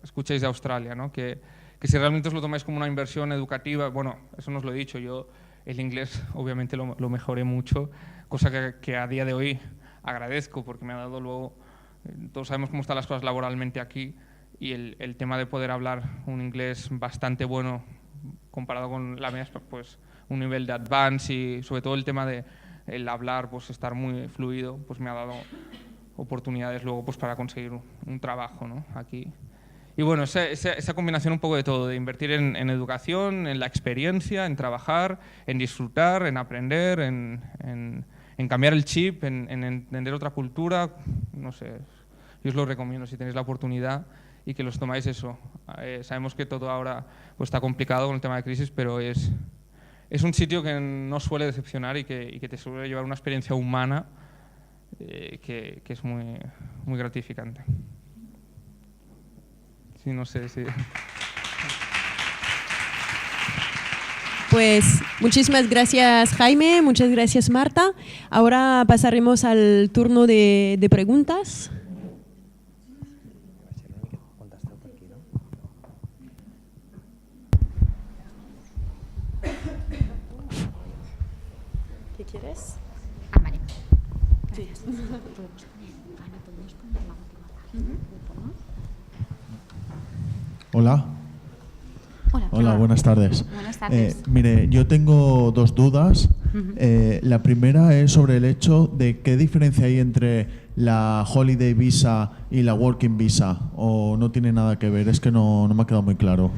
escuchéis de Australia, ¿no? Que si realmente os lo tomáis como una inversión educativa, bueno, eso no os lo he dicho, yo el inglés obviamente lo mejoré mucho, cosa que a día de hoy agradezco porque me ha dado luego, todos sabemos cómo están las cosas laboralmente aquí y el tema de poder hablar un inglés bastante bueno comparado con la mía, pues un nivel de advance y sobre todo el tema de el hablar, pues estar muy fluido, pues me ha dado oportunidades luego pues para conseguir un trabajo, ¿no? Aquí. Y bueno, esa combinación un poco de todo, de invertir en educación, en la experiencia, en trabajar, en disfrutar, en aprender, en cambiar el chip, en entender otra cultura, no sé, yo os lo recomiendo si tenéis la oportunidad y que los tomáis eso. Sabemos que todo ahora pues, está complicado con el tema de crisis, pero es un sitio que no suele decepcionar y que te suele llevar una experiencia humana que es muy, muy gratificante. Sí, no sé si... Pues muchísimas gracias, Jaime, muchas gracias, Marta. Ahora pasaremos al turno de preguntas. ¿Qué quieres? Vale. Sí. Hola. Hola, buenas tardes. Buenas tardes. Mire, yo tengo 2 dudas. La primera es sobre el hecho de qué diferencia hay entre la Holiday Visa y la Working Visa, o no tiene nada que ver, es que no me ha quedado muy claro.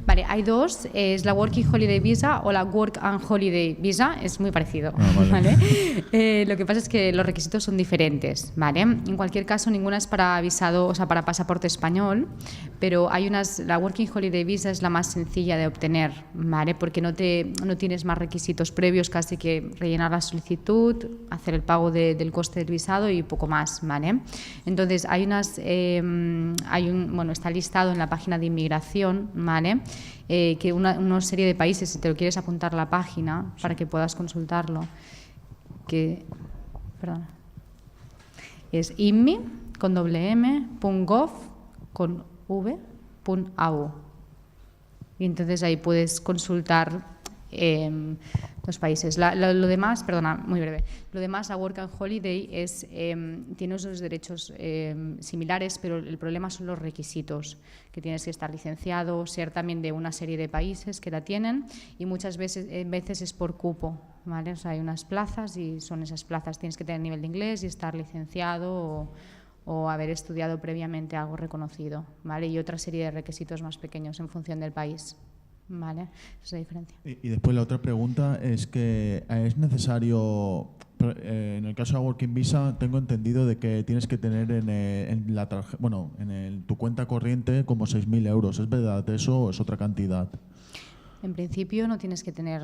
Vale, hay dos, es la Working Holiday Visa o la Work and Holiday Visa, es muy parecido. Vale. Lo que pasa es que los requisitos son diferentes, ¿vale? En cualquier caso, ninguna es para visado, o sea, para pasaporte español, pero hay la Working Holiday Visa es la más sencilla de obtener, ¿vale? Porque no tienes más requisitos previos, casi que rellenar la solicitud, hacer el pago del coste del visado y poco más, ¿vale? Entonces, está listado en la página de inmigración, ¿vale? Que una serie de países, si te lo quieres apuntar a la página para que puedas consultarlo, es immi.gov.au. Y entonces ahí puedes consultar los países. Lo demás, perdona, muy breve. Lo demás, la Work and Holiday tiene unos derechos similares, pero el problema son los requisitos, que tienes que estar licenciado, ser también de una serie de países que la tienen y muchas veces es por cupo, ¿vale? O sea, hay unas plazas y son esas plazas. Tienes que tener nivel de inglés y estar licenciado o haber estudiado previamente algo reconocido, ¿vale? Y otra serie de requisitos más pequeños en función del país, ¿vale? Esa es la diferencia. Y después la otra pregunta es que es necesario, en el caso de la Working Visa, tengo entendido de que tienes que tener en tu cuenta corriente como 6.000 euros. ¿Es verdad eso o es otra cantidad? En principio no tienes que tener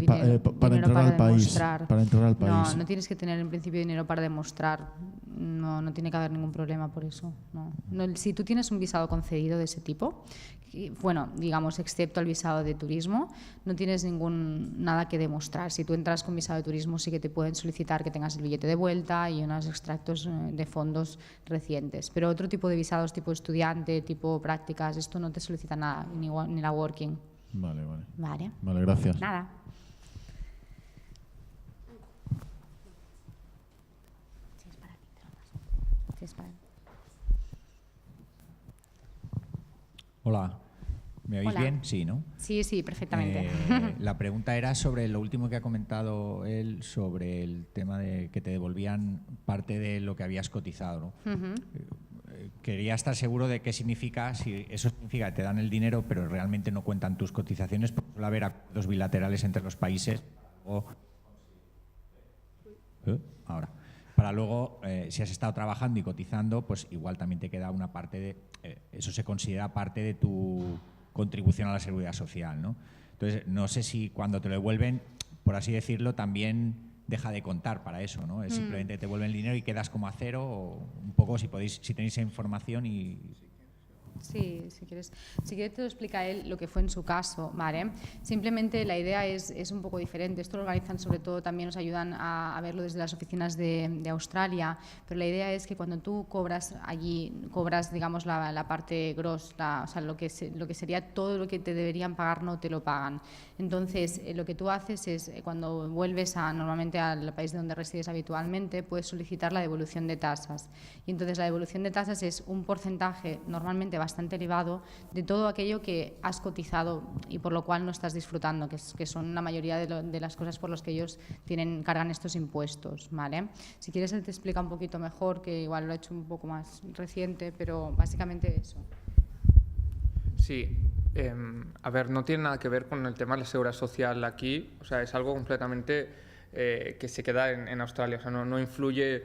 para entrar al país. Para entrar al país. No tienes que tener en principio dinero para demostrar. No tiene que haber ningún problema por eso. No, si tú tienes un visado concedido de ese tipo, bueno, digamos, excepto el visado de turismo, no tienes nada que demostrar. Si tú entras con visado de turismo, sí que te pueden solicitar que tengas el billete de vuelta y unos extractos de fondos recientes. Pero otro tipo de visados, tipo estudiante, tipo prácticas, esto no te solicita nada, ni la working. Vale. Vale, gracias. Nada. Hola, ¿me oís Hola. bien? Sí, ¿no? Sí, perfectamente. La pregunta era sobre lo último que ha comentado él, sobre el tema de que te devolvían parte de lo que habías cotizado, ¿no? Quería estar seguro de qué significa, si eso significa que te dan el dinero pero realmente no cuentan tus cotizaciones, porque suele haber acuerdos bilaterales entre los países para luego, si has estado trabajando y cotizando, pues igual también te queda una parte de, eso se considera parte de tu contribución a la seguridad social, ¿no? Entonces, no sé si cuando te lo devuelven, por así decirlo, también deja de contar para eso, ¿no? Es simplemente te devuelven el dinero y quedas como a cero, o un poco si tenéis esa información y... Sí, si quieres te lo explica él lo que fue en su caso, ¿vale? Simplemente la idea es un poco diferente. Esto lo organizan, sobre todo, también nos ayudan a verlo desde las oficinas de Australia, pero la idea es que cuando tú cobras allí, cobras, digamos, la parte gross, o sea, lo que sería todo lo que te deberían pagar, no te lo pagan. Entonces, lo que tú haces es, cuando vuelves normalmente al país de donde resides habitualmente, puedes solicitar la devolución de tasas. Y entonces la devolución de tasas es un porcentaje normalmente bastante elevado de todo aquello que has cotizado y por lo cual no estás disfrutando, que son la mayoría de las cosas por las que ellos cargan estos impuestos, ¿vale? Si quieres él te explica un poquito mejor, que igual lo ha hecho un poco más reciente, pero básicamente eso. Sí, a ver, no tiene nada que ver con el tema de la seguridad social aquí, o sea, es algo completamente que se queda en Australia, o sea, no influye,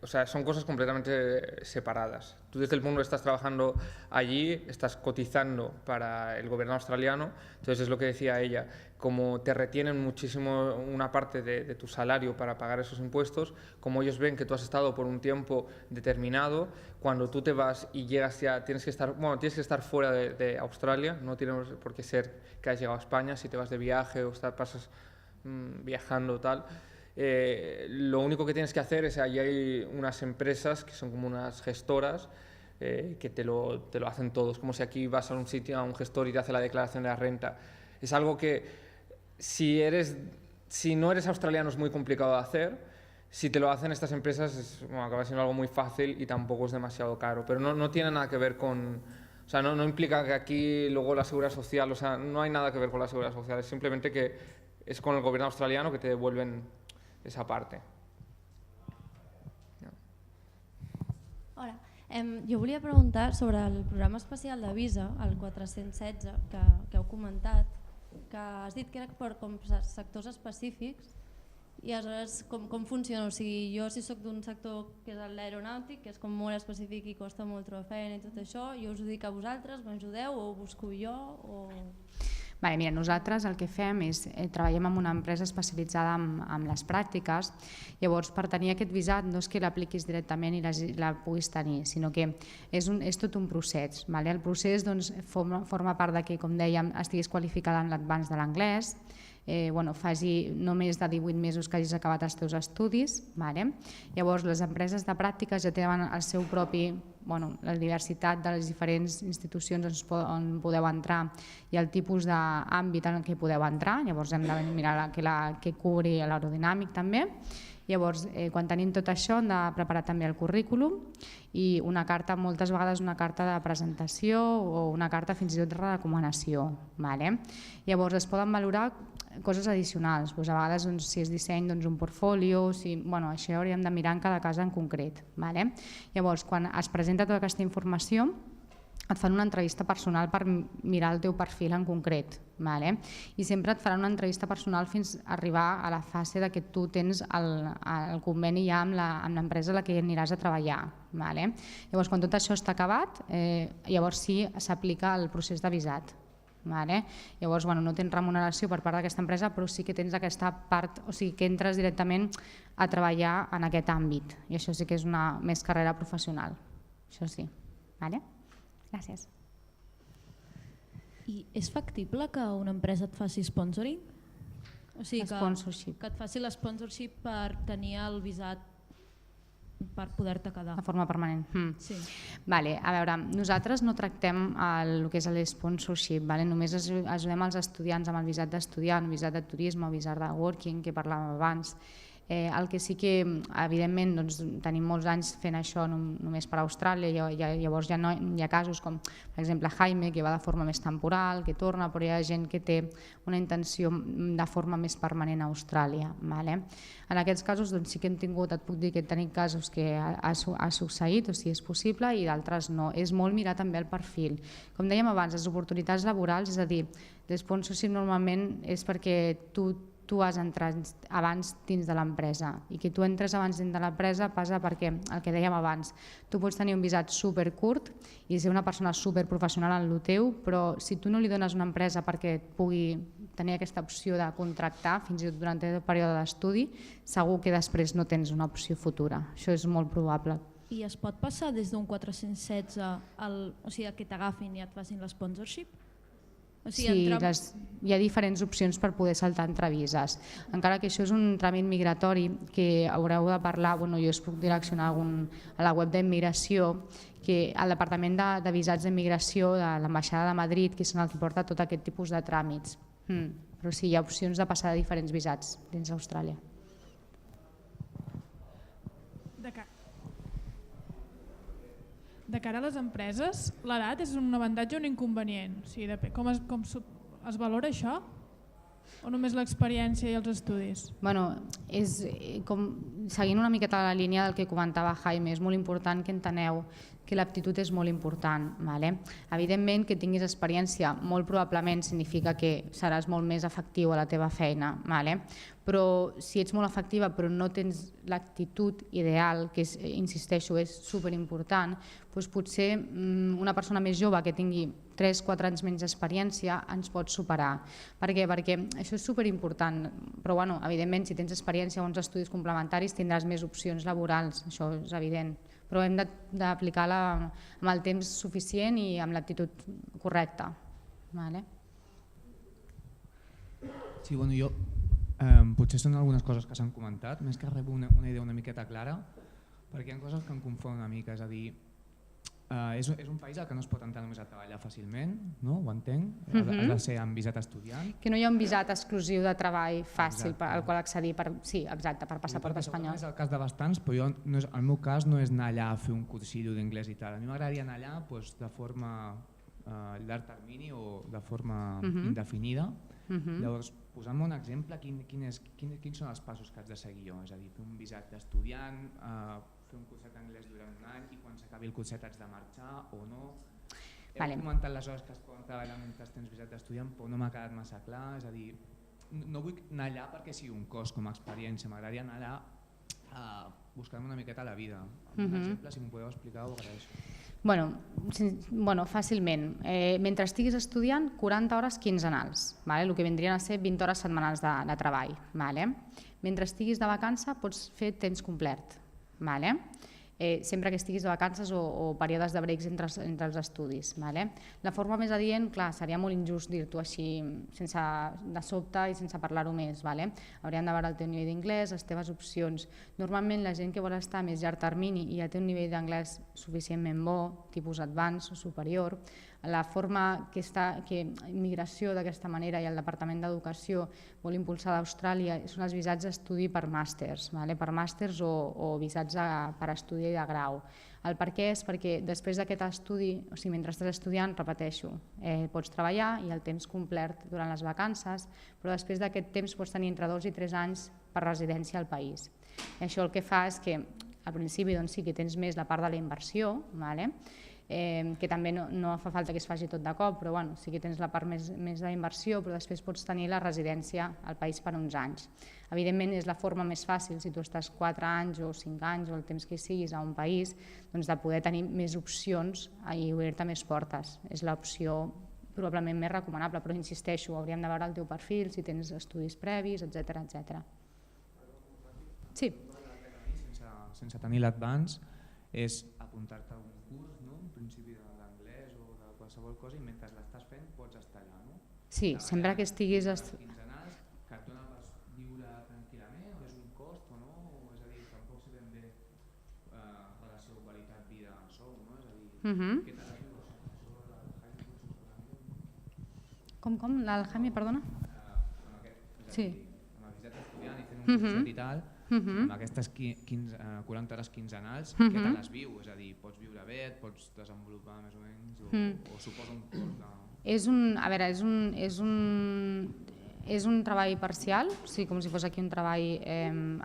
o sea, son cosas completamente separadas. Tú desde el punto que estás trabajando allí, estás cotizando para el gobierno australiano, entonces es lo que decía ella, como te retienen muchísimo una parte de tu salario para pagar esos impuestos, como ellos ven que tú has estado por un tiempo determinado, cuando tú te vas y llegas ya, tienes que estar fuera de Australia, no tiene por qué ser que hayas llegado a España, si te vas de viaje o pasas viajando tal, lo único que tienes que hacer es, allí hay unas empresas que son como unas gestoras que te lo hacen todos, como si aquí vas a un sitio, a un gestor y te hace la declaración de la renta. Es algo que si no eres australiano es muy complicado de hacer. Si te lo hacen estas empresas acaba siendo algo muy fácil y tampoco es demasiado caro, pero no tiene nada que ver con... O sea, no implica que aquí luego la seguridad social, o sea, no hay nada que ver con la seguridad social, es simplemente que es con el gobierno australiano que te devuelven esa parte. Hola, jo volia preguntar sobre el programa especial de visa, el 416, que heu comentat, que has dit que era per sectors específics, i aleshores com funciona? O sigui, jo si soc d'un sector que és l'aeronàutic, que és com molt específic i costa molt trobar feina i tot això, jo us ho dic a vosaltres, m'ajudeu o ho busco jo? Vale, mira, nosaltres el que fem és treballem amb una empresa especialitzada en les pràctiques. Llavors, per tenir aquest visat no és que l'apliquis directament i la puguis tenir, sinó que és tot un procés. Vale? El procés forma part de que, com dèiem, estiguis qualificada en l'advance de l'anglès, faci no més de 18 mesos que hagis acabat els teus estudis. Vale? Llavors, les empreses de pràctiques ja tenen el seu propi, la diversitat de les diferents institucions on podeu entrar i el tipus d'àmbit en què podeu entrar. Llavors hem de mirar que cobri l'aerodinàmic també. Llavors, quan tenim tot això, hem de preparar també el currículum i una carta, moltes vegades una carta de presentació o una carta fins i tot de recomanació. Llavors, es poden valorar coses addicionals. A vegades, si és disseny, un portfolio, això hauríem de mirar en cada cas en concret. Llavors, quan es presenta tota aquesta informació, et fan una entrevista personal per mirar el teu perfil en concret. I sempre et faran una entrevista personal fins a arribar a la fase que tu tens el conveni ja amb l'empresa a la que aniràs a treballar. Llavors, quan tot això està acabat, llavors sí s'aplica el procés de visat. Llavors, no tens remuneració per part d'aquesta empresa, però sí que tens aquesta part, o sigui que entres directament a treballar en aquest àmbit. I això sí que és una més carrera professional. Això sí. Gràcies. I és factible que una empresa et faci sponsoring? O sigui, que et faci l'esponsorship per tenir el visat per poder-te quedar. De forma permanent. Sí. A veure, nosaltres no tractem el que és l'esponsorship, només ajudem els estudiants amb el visat d'estudiant, visat de turisme, visat de working, que parlàvem abans. El que sí que, evidentment, tenim molts anys fent això només per a Austràlia, llavors ja hi ha casos com, per exemple, Jaime, que va de forma més temporal, que torna, però hi ha gent que té una intenció de forma més permanent a Austràlia. En aquests casos sí que hem tingut, et puc dir que tenim casos que ha succeït, o sigui, és possible, i d'altres no. És molt mirar també el perfil. Com dèiem abans, les oportunitats laborals, és a dir, l'esponsorship normalment és perquè tu has entrat abans dins de l'empresa, i que tu entres abans dins de l'empresa passa perquè, el que dèiem abans, tu pots tenir un visat supercurt i ser una persona superprofessional en el teu, però si tu no li dones una empresa perquè et pugui tenir aquesta opció de contractar, fins i tot durant el període d'estudi, segur que després no tens una opció futura. Això és molt probable. I es pot passar des d'un 416 o sigui, que t'agafin i et facin l'esponsorship? Sí, hi ha diferents opcions per poder saltar entrevises. Encara que això és un tràmit migratori que haureu de parlar, jo us puc direccionar a la web d'immigració, que el Departament de Visats d'Immigració de l'Ambaixada de Madrid, que són el que porta tot aquest tipus de tràmits. Però sí, hi ha opcions de passar a diferents visats dins d'Austràlia. De cara a les empreses, l'edat és un avantatge o un inconvenient? O sigui, com es valora això? O només l'experiència i els estudis? Seguint una miqueta la línia del que comentava Jaime, és molt important que enteneu que l'aptitud és molt important. Evidentment, que tinguis experiència molt probablement significa que seràs molt més efectiu a la teva feina, però si ets molt efectiva però no tens l'actitud ideal, que insisteixo, és superimportant, doncs potser una persona més jove que tingui 3-4 anys menys d'experiència ens pot superar. Per què? Perquè això és superimportant, però evidentment si tens experiència o uns estudis complementaris tindràs més opcions laborals, això és evident, però hem d'aplicar-la amb el temps suficient i amb l'actitud correcta. Sí, jo potser són algunes coses que s'han comentat, més que res una idea una miqueta clara, perquè hi ha coses que em confonen una mica, és a dir, és un país al que no es pot entrar només a treballar fàcilment, no? Ho entenc? Has de ser amb visat estudiant. Que no hi ha un visat exclusiu de treball fàcil al qual accedir, sí, exacte, per passaport espanyol. És el cas de bastants, però el meu cas no és anar allà a fer un cursillo d'inglès i tal. A mi m'agradaria anar allà de forma llarg termini o de forma indefinida. Llavors, posant-me un exemple, quins són els passos que haig de seguir jo? És a dir, fer un visat d'estudiant, fer un curset d'anglès durant un any i quan s'acabi el curset haig de marxar o no? Heu comentat les hores que es poden treballar mentre tens visat d'estudiant, però no m'ha quedat massa clar. És a dir, no vull anar allà perquè sigui un cost com a experiència, m'agradaria anar allà a buscar-me una miqueta la vida. Amb un exemple, si m'ho podeu explicar, ho agraeixo. Fàcilment. Mentre estiguis estudiant, 40 hores quinzenals, el que vindrien a ser 20 hores setmanals de treball. Mentre estiguis de vacança pots fer temps complet, sempre que estiguis de vacances o períodes de breaks entre els estudis. La forma més adient, clar, seria molt injust dir-t'ho així de sobte i sense parlar-ho més. Hauríem de veure el teu nivell d'inglès, les teves opcions. Normalment la gent que vol estar a més llarg termini i ja té un nivell d'anglès suficientment bo, tipus advanced o superior, la forma que immigració d'aquesta manera i el Departament d'Educació vol impulsar d'Austràlia són els visats d'estudi per màsters, per màsters o visats per estudi de grau. El per què és perquè després d'aquest estudi, o sigui, mentre estàs estudiant, repeteixo, pots treballar i el temps complet durant les vacances, però després d'aquest temps pots tenir entre 2 i 3 anys per residència al país. I això el que fa és que al principi sí que tens més la part de la inversió, que també no fa falta que es faci tot de cop, però sí que tens la part més de la inversió, però després pots tenir la residència al país per uns anys. Evidentment és la forma més fàcil, si tu estàs 4 anys o 5 anys o el temps que siguis a un país, de poder tenir més opcions i obrir-te més portes. És l'opció probablement més recomanable, però insisteixo, hauríem de veure el teu perfil, si tens estudis previs, etc. Sí. Sense tenir l'advance és apuntar-te a un curs, un principi d'anglès o de qualsevol cosa, i mentre l'estàs fent pots estar allà, no? Sí, sempre que estiguis... Quinzenals, que et dona per viure tranquil·lament, o és un cost o no? És a dir, tampoc sabem bé la seva qualitat de vida sou, no? És a dir, què tal viu això? Com? El Jaime, perdona? Sí. Amb el visat estudiant i fent un curset i tal, amb aquestes 40 hores quinzenals, què tal es viu? És a dir, pots viure bé, et pots desenvolupar més o menys, o suposa un cost de... És un treball parcial, o sigui, com si fos aquí un treball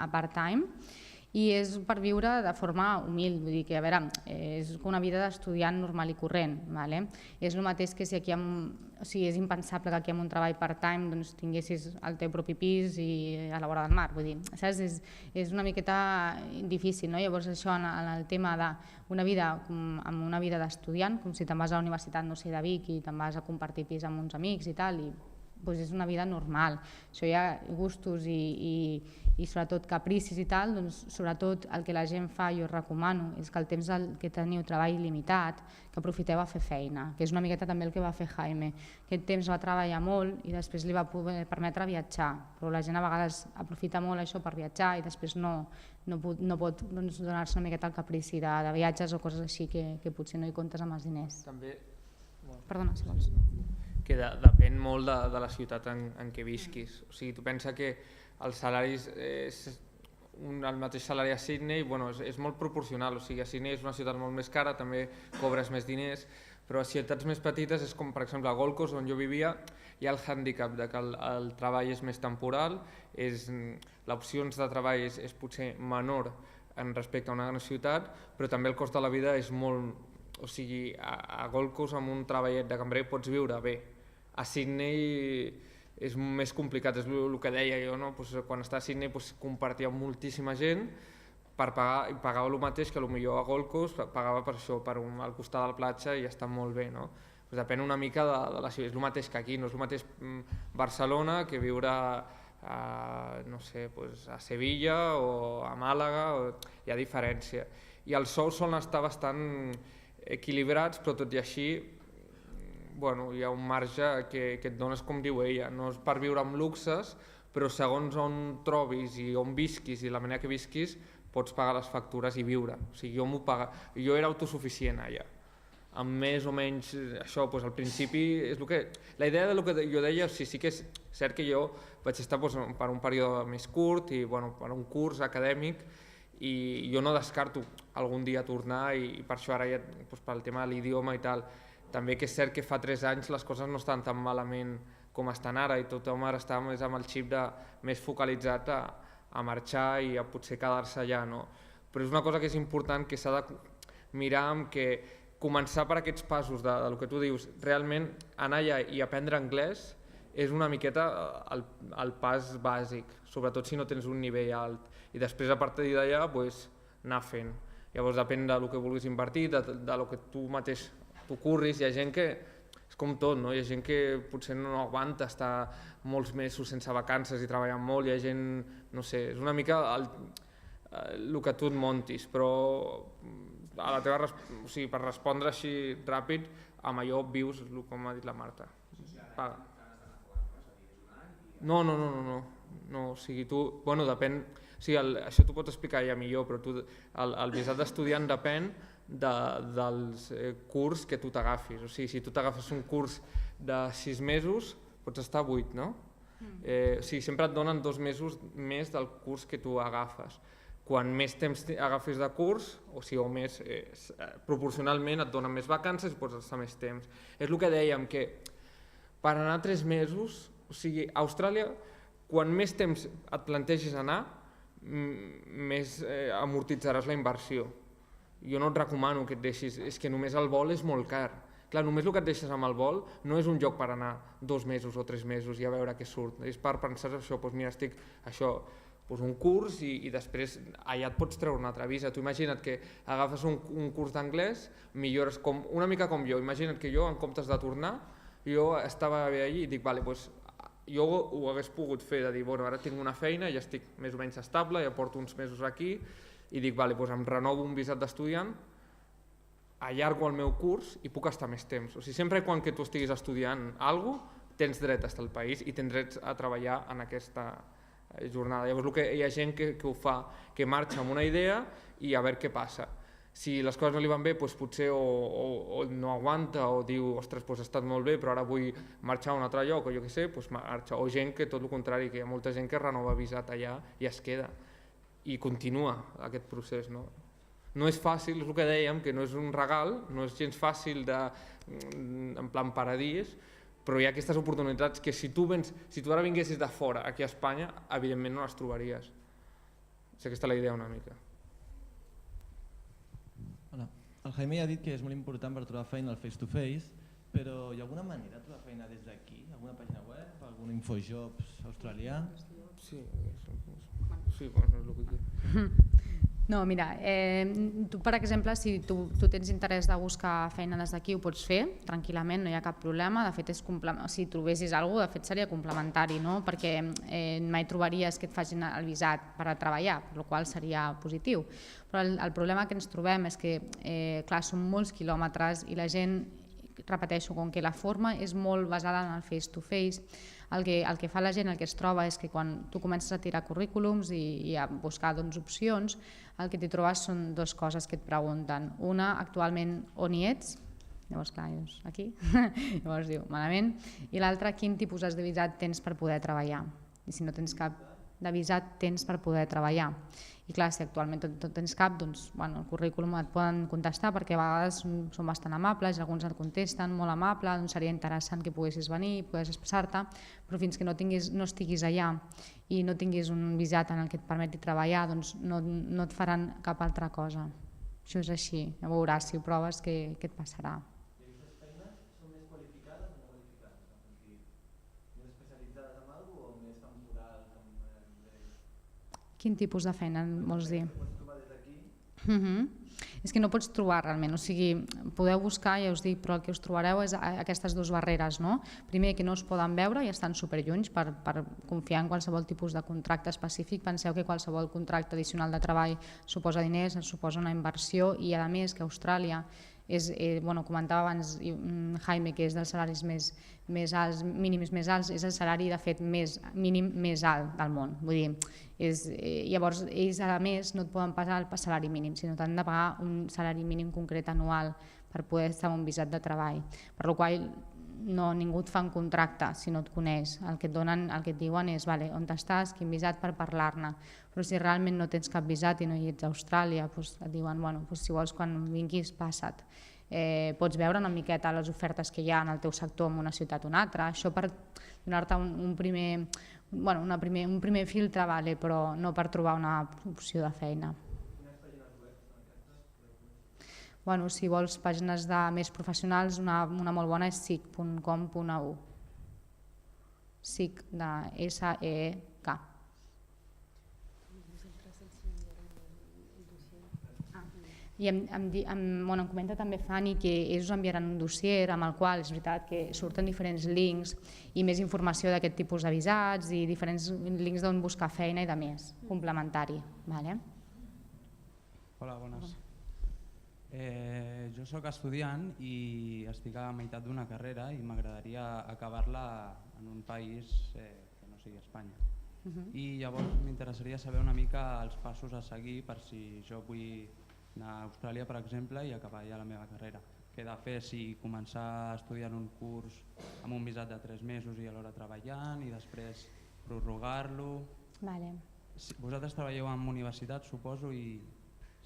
a part-time, i és per viure de forma humil, vull dir que, a veure, és una vida d'estudiant normal i corrent. És el mateix que si aquí, o sigui, és impensable que aquí amb un treball part-time tinguessis el teu propi pis i a la vora del mar, vull dir, saps? És una miqueta difícil, no? Llavors això en el tema d'una vida amb una vida d'estudiant, com si te'n vas a la universitat, no sé, de Vic i te'n vas a compartir pis amb uns amics i tal, i és una vida normal. Això hi ha gustos i sobretot capricis i tal, doncs sobretot el que la gent fa, jo us recomano, és que el temps que teniu treball limitat, que aprofiteu a fer feina, que és una miqueta també el que va fer Jaime. Aquest temps va treballar molt i després li va poder permetre viatjar, però la gent a vegades aprofita molt això per viatjar i després no pot donar-se una miqueta el caprici de viatges o coses així que potser no hi comptes amb els diners. Perdona, si vols. Que depèn molt de la ciutat en què visquis. O sigui, tu pensa que els salaris, el mateix salari a Sydney, és molt proporcional. O sigui, a Sydney és una ciutat molt més cara, també cobres més diners, però a ciutats més petites és com, per exemple, a Gold Coast, on jo vivia, hi ha el hàndicap de que el treball és més temporal, l'opcions de treball és potser menor en respecte a una gran ciutat, però també el cost de la vida és molt... O sigui, a Gold Coast amb un treballet de cambrer pots viure bé. A Sydney és més complicat, és el que deia jo, quan estava a Sydney compartia amb moltíssima gent per pagar, i pagava el mateix que potser a Gold Coast pagava per això, al costat de la platja i està molt bé. Depèn una mica de la ciutat, és el mateix que aquí, no és el mateix Barcelona que viure a Sevilla o a Màlaga, hi ha diferència. I els sous solen estar bastant equilibrats, però tot i així hi ha un marge que et dones, com diu ella, no és per viure amb luxes, però segons on trobis i on visquis i la manera que visquis pots pagar les factures i viure. O sigui, jo era autosuficient allà, amb més o menys això, al principi és el que... La idea del que jo deia, sí que és cert que jo vaig estar per un període més curt i per un curs acadèmic, i jo no descarto algun dia tornar, i per això ara ja pel tema de l'idioma i tal. També que és cert que fa 3 anys les coses no estan tan malament com estan ara i tothom ara està més amb el xip més focalitzat a marxar i a potser quedar-se allà. Però és una cosa que és important, que s'ha de mirar amb que començar per aquests passos del que tu dius, realment anar allà i aprendre anglès és una miqueta el pas bàsic, sobretot si no tens un nivell alt, i després a partir d'allà anar fent. Llavors depèn del que vulguis invertir, del que tu mateix t'ho curris. Hi ha gent que, és com tot, hi ha gent que potser no aguanta estar molts mesos sense vacances i treballant molt, hi ha gent, no sé, és una mica el que tu et montis, però per respondre així ràpid, amb allò vius, com ha dit la Marta. No, o sigui, tu, depèn, això t'ho pots explicar ja millor, però el visat d'estudiant depèn dels curs que tu t'agafis. O sigui, si tu t'agafes un curs de 6 mesos, pots estar 8, no? O sigui, sempre et donen 2 mesos més del curs que tu agafes. Quan més temps agafis de curs, o més proporcionalment et donen més vacances i pots estar més temps. És el que dèiem, que per anar 3 mesos, o sigui, a Austràlia, quan més temps et plantegis anar, més amortitzaràs la inversió. Jo no et recomano que et deixis, és que només el vol és molt car. Clar, només el que et deixes amb el vol no és un lloc per anar 2 mesos o 3 mesos i a veure què surt. És per pensar això, doncs mira, estic això, un curs i després allà et pots treure una altra visa. Tu imagina't que agafes un curs d'anglès, millores una mica com jo. Imagina't que jo, en comptes de tornar, jo estava bé allí i dic, vale, doncs jo ho hagués pogut fer, de dir, bueno, ara tinc una feina, ja estic més o menys estable, ja porto uns mesos aquí, i dic, vale, doncs em renovo un visat d'estudiant, allargo el meu curs i puc estar més temps. O sigui, sempre quan que tu estiguis estudiant alguna cosa, tens dret a estar al país i tens dret a treballar en aquesta jornada. Llavors hi ha gent que ho fa, que marxa amb una idea i a veure què passa. Si les coses no li van bé, doncs potser o no aguanta o diu, ostres, ha estat molt bé, però ara vull marxar a un altre lloc, o jo què sé, doncs marxa. O gent que tot el contrari, que hi ha molta gent que renova visat allà i es queda. I continua aquest procés. No és fàcil, és el que dèiem, que no és un regal, no és gens fàcil en plan paradís, però hi ha aquestes oportunitats que si tu ara vinguessis de fora, aquí a Espanya, evidentment no les trobaries. Aquesta és la idea una mica. Hola. El Jaime ja ha dit que és molt important per trobar feina al face-to-face, però hi ha alguna manera de trobar feina des d'aquí? Alguna pàgina web? Algun Infojobs australià? Sí, bueno, és el que quiero. No, mira, tu per exemple, si tu tens interès de buscar feina des d'aquí ho pots fer tranquil·lament, no hi ha cap problema, de fet si trobessis alguna cosa, de fet seria complementari, perquè mai trobaries que et facin el visat per a treballar, per la qual seria positiu. Però el problema que ens trobem és que, clar, són molts quilòmetres i la gent, repeteixo, com que la forma és molt basada en el face-to-face, el que fa la gent, el que es troba és que quan tu comences a tirar currículums i a buscar opcions, el que t'hi trobes són dues coses que et pregunten. Una, actualment on hi ets? Llavors, clar, dius, aquí? Llavors diu, malament. I l'altra, quin tipus de visat tens per poder treballar? I si no tens cap de visat, tens per poder treballar. I clar, si actualment no tens cap, doncs el currículum et poden contestar perquè a vegades són bastant amables i alguns et contesten molt amable, doncs seria interessant que poguessis venir, poguessis expressar-te, però fins que no estiguis allà i no tinguis un visat en el que et permeti treballar, doncs no et faran cap altra cosa. Això és així, ja veuràs si ho proves què et passarà. I aquestes feines són més qualificades o no qualificades? Més especialitzades en alguna cosa o més temporals? Quin tipus de feina vols dir? És que no pots trobar realment, o sigui, podeu buscar, ja us dic, però el que us trobareu és aquestes dues barreres, no? Primer, que no us poden veure i estan superllunys per confiar en qualsevol tipus de contracte específic. Penseu que qualsevol contracte addicional de treball suposa diners, suposa una inversió i a més que Austràlia és, comentava abans Jaime, que és dels salaris més alts, mínims més alts, és el salari de fet mínim més alt del món. Vull dir, llavors ells a més no et poden pagar el salari mínim, sinó t'han de pagar un salari mínim concret anual per poder estar en un visat de treball. Per la qual ningú et fa un contracte si no et coneix. El que et diuen és on estàs, quin visat per parlar-ne. Però si realment no tens cap visat i no hi ets a Austràlia, et diuen si vols quan vinguis passa't. Pots veure una miqueta les ofertes que hi ha en el teu sector en una ciutat o una altra. Això per donar-te un primer filtre, però no per trobar una opció de feina. Si vols pàgines més professionals, una molt bona és sic.com.au. Sic, de S-E-C. I em comenta també Fanny que ells us enviaran un dossier amb el qual és veritat que surten diferents links i més informació d'aquest tipus de visats i diferents links d'on buscar feina i de més, complementari. Hola, bones. Jo soc estudiant i estic a la meitat d'una carrera i m'agradaria acabar-la en un país que no sigui Espanya. I llavors m'interessaria saber una mica els passos a seguir per si jo vull anar a Austràlia, per exemple, i acabar ja la meva carrera. Què he de fer? Si començar estudiant un curs amb un visat de 3 mesos i alhora treballant i després prorrogar-lo. Vale. Vosaltres treballeu en universitat, suposo, i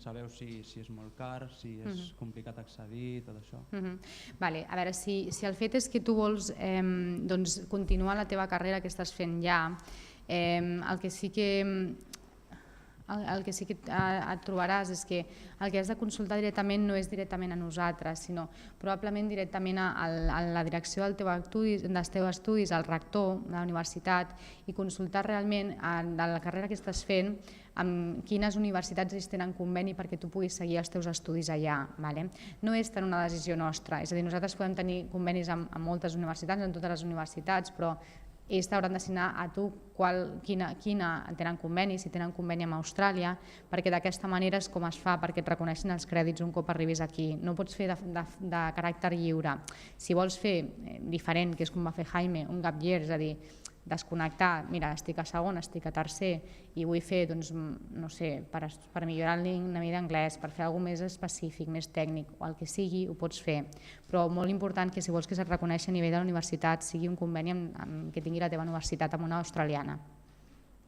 sabeu si és molt car, si és complicat accedir, tot això. Vale. A veure, si el fet és que tu vols continuar la teva carrera que estàs fent ja, el que sí que et trobaràs és que el que has de consultar directament no és directament a nosaltres, sinó probablement directament a la direcció dels teus estudis, al rector de la universitat, i consultar realment de la carrera que estàs fent amb quines universitats ells tenen conveni perquè tu puguis seguir els teus estudis allà. No és tant una decisió nostra, és a dir, nosaltres podem tenir convenis amb moltes universitats, amb totes les universitats, però ells t'hauran d'assignar a tu quina tenen conveni, si tenen conveni amb Austràlia, perquè d'aquesta manera és com es fa perquè et reconeixin els crèdits un cop arribis aquí. No pots fer de caràcter lliure. Si vols fer diferent, que és com va fer Jaime, un gap year, és a dir, desconnectar, mira, estic a segon, estic a tercer i vull fer, no sé, per millorar el nivell d'anglès, per fer alguna cosa més específic, més tècnic, o el que sigui, ho pots fer. Però molt important que si vols que se't reconeixi a nivell de la universitat sigui un conveni que tingui la teva universitat amb una australiana.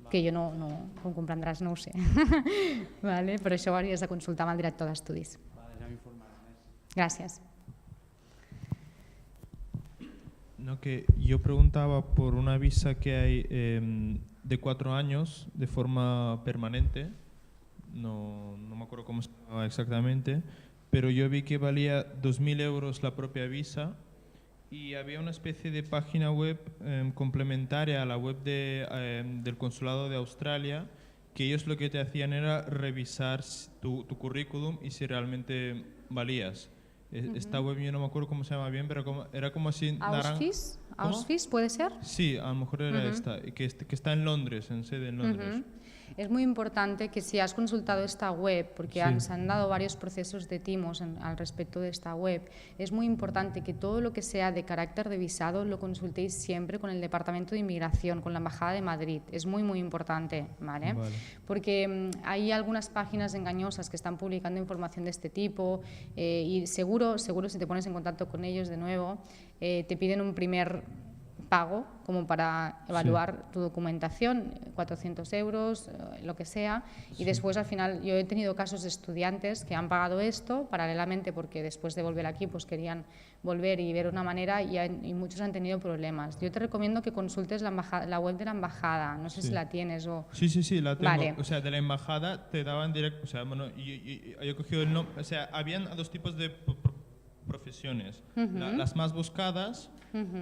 Que jo no, com comprendràs, no ho sé. Però això ho hauries de consultar amb el director d'estudis. Ja m'informaré més. Gràcies. No, que yo preguntaba por una visa que hay de 4 años de forma permanente, no me acuerdo cómo se llamaba exactamente, pero yo vi que valía 2.000 euros la propia visa y había una especie de página web complementaria a la web del Consulado de Australia, que ellos lo que te hacían era revisar tu currículum y si realmente valías. Esta web yo no me acuerdo cómo se llama bien, pero era como así... ¿Ausfis puede ser? Sí, a lo mejor era esta, que está en Londres, en sede en Londres. Es muy importante que si has consultado esta web, porque se han dado varios procesos de timos al respecto de esta web, es muy importante que todo lo que sea de carácter de visado lo consultéis siempre con el Departamento de Inmigración, con la Embajada de Madrid. Es muy, muy importante, ¿vale? Porque hay algunas páginas engañosas que están publicando información de este tipo y seguro si te pones en contacto con ellos de nuevo, te piden un primer pago como para evaluar tu documentación, 400 euros, lo que sea, y después al final yo he tenido casos de estudiantes que han pagado esto paralelamente porque después de volver aquí pues querían volver y ver una manera y muchos han tenido problemas. Yo te recomiendo que consultes la web de la embajada, no sé si la tienes o... Sí, la tengo. Vale. O sea, de la embajada te daban directo, o sea, bueno, yo he cogido el nombre, o sea, habían dos tipos de profesiones, las más buscadas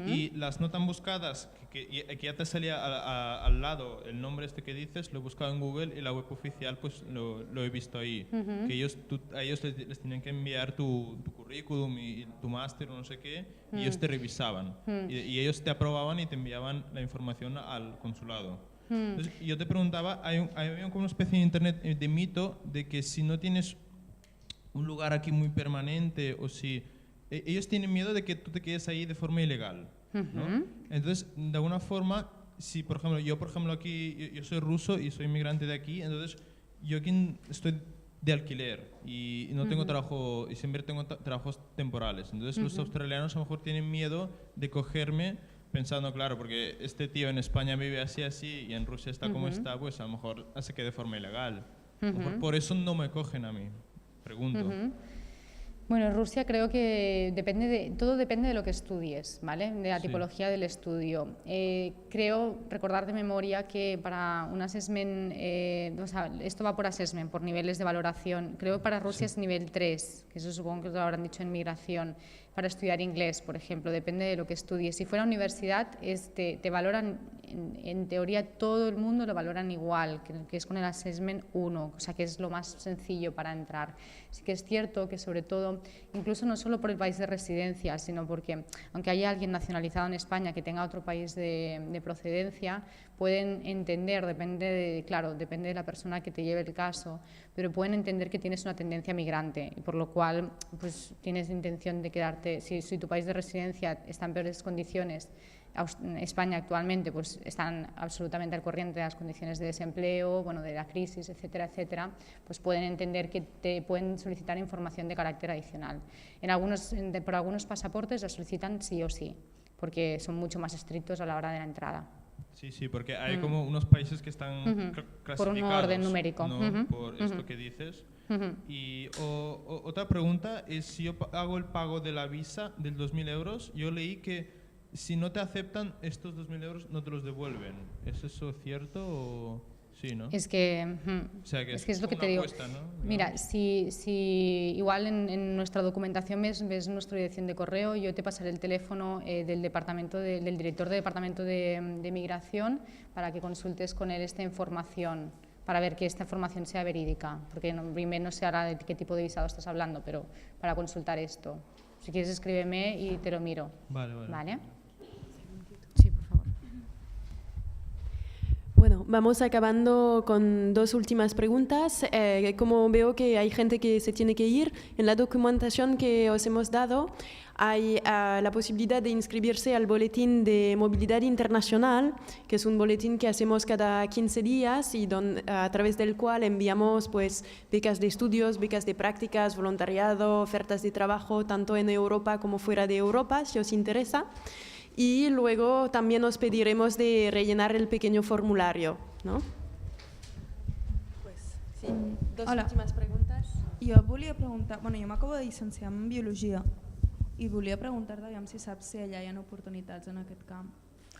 y las no tan buscadas, que ya te salía al lado el nombre que dices, lo he buscado en Google y la web oficial pues lo he visto ahí, que a ellos les tenían que enviar tu currículum y tu máster o no sé qué, y ellos te revisaban y ellos te aprobaban y te enviaban la información al consulado. Entonces, yo te preguntaba, hay como una especie de internet de mito de que si no tienes un lugar aquí muy permanente o si... Ellos tienen miedo de que tú te quedes ahí de forma ilegal, ¿no? Entonces, de alguna forma, si por ejemplo, yo aquí, yo soy ruso y soy inmigrante de aquí, entonces yo aquí estoy de alquiler y no tengo trabajo, y siempre tengo trabajos temporales. Entonces los australianos a lo mejor tienen miedo de cogerme pensando, claro, porque este tío en España vive así y en Rusia está como está, pues a lo mejor hace que de forma ilegal. A lo mejor por eso no me cogen a mí, pregunto. Bueno, Rusia creo que todo depende de lo que estudies, ¿vale? De la tipología del estudio. Creo recordar de memoria que para un assessment, o sea, esto va por assessment, por niveles de valoración. Creo que para Rusia es nivel 3, que eso supongo que lo habrán dicho en migración. Para estudiar inglés, por ejemplo, depende de lo que estudies. Si fuera universidad, te valoran, en teoría todo el mundo lo valoran igual, que es con el assessment 1, o sea que es lo más sencillo para entrar. Sí que es cierto que sobre todo, incluso no solo por el país de residencia, sino porque aunque haya alguien nacionalizado en España que tenga otro país de procedencia, pueden entender, depende de la persona que te lleve el caso, pero pueden entender que tienes una tendencia migrante y por lo cual pues tienes intención de quedarte, si tu país de residencia está en peores condiciones España actualmente pues, están absolutamente al corriente de las condiciones de desempleo, bueno, de la crisis, etcétera, etcétera, pues pueden entender que te pueden solicitar información de carácter adicional. Por algunos pasaportes la solicitan sí o sí, porque son mucho más estrictos a la hora de la entrada. Sí, porque hay como unos países que están clasificados por un orden numérico, ¿no? Por esto que dices. Y otra pregunta es, si yo hago el pago de la visa del 2.000 euros, yo leí que si no te aceptan estos 2.000 euros no te los devuelven. ¿Es eso cierto o...? Sí, ¿no? Es que, o sea, que es lo que te digo. Apuesta, ¿no? Mira, si igual en nuestra documentación ves nuestra dirección de correo, yo te pasaré el teléfono del director de Departamento de Migración para que consultes con él esta información, para ver que esta información sea verídica, porque primero no sé ahora de qué tipo de visado estás hablando, pero para consultar esto. Si quieres escríbeme y te lo miro. Vale. Sí, por favor. Bueno, vamos acabando con dos últimas preguntas. Como veo que hay gente que se tiene que ir, en la documentación que os hemos dado hay la posibilidad de inscribirse al boletín de movilidad internacional, que es un boletín que hacemos cada 15 días y a través del cual enviamos pues, becas de estudios, becas de prácticas, voluntariado, ofertas de trabajo, tanto en Europa como fuera de Europa, si os interesa. Y luego también os pediremos de rellenar el pequeño formulario, ¿no? Pues, sí, dos últimas preguntas. Jo volia preguntar, jo m'acabo de llicenciar en Biologia i volia preguntar-te si saps si allà hi ha oportunitats en aquest camp.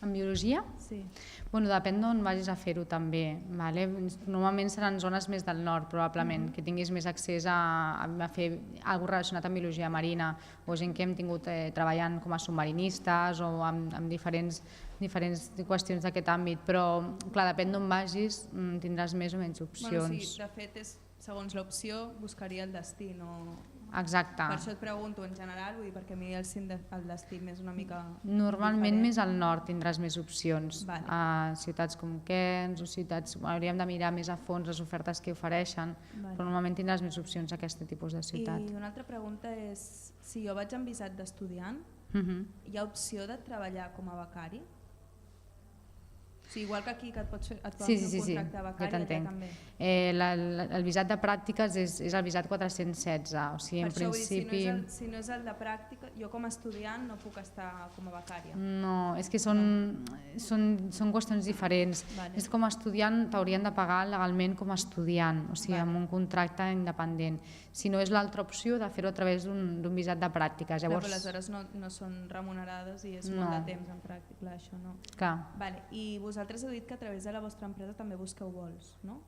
En biologia? Sí. Bueno, depèn d'on vagis a fer-ho també. Vale? Normalment seran zones més del nord, probablement, que tinguis més accés a fer alguna cosa relacionat amb biologia marina, o gent que hem tingut treballant com a submarinistes o amb diferents qüestions d'aquest àmbit, però clar, depèn d'on vagis tindràs més o menys opcions. Bueno, sí, de fet, segons l'opció buscaria el destí, no... Exacte. Per això et pregunto en general, vull dir, perquè a mi el destí és una mica... Normalment diferent. més al nord tindràs més opcions. Vale. A ciutats com Cairns o ciutats... Hauríem de mirar més a fons les ofertes que ofereixen, vale. Però normalment tindràs més opcions a aquest tipus de ciutat. I una altra pregunta és, si jo vaig amb visat d'estudiant, hi ha opció de treballar com a becari? Sí, igual que aquí que et poden fer un contracte de becari, allà també. El visat de pràctiques és el visat 416, o sigui, en principi... Si no és el de pràctica, jo com a estudiant no puc estar com a becària. No, és que són qüestions diferents. És com a estudiant t'haurien de pagar legalment com a estudiant, o sigui, amb un contracte independent. Si no és l'altra opció de fer-ho a través d'un visat de pràctiques. Però les hores no són remunerades i és molt de temps en pràctica, això no. Clar. I vosaltres heu dit que a través de la vostra empresa també busqueu vols, no?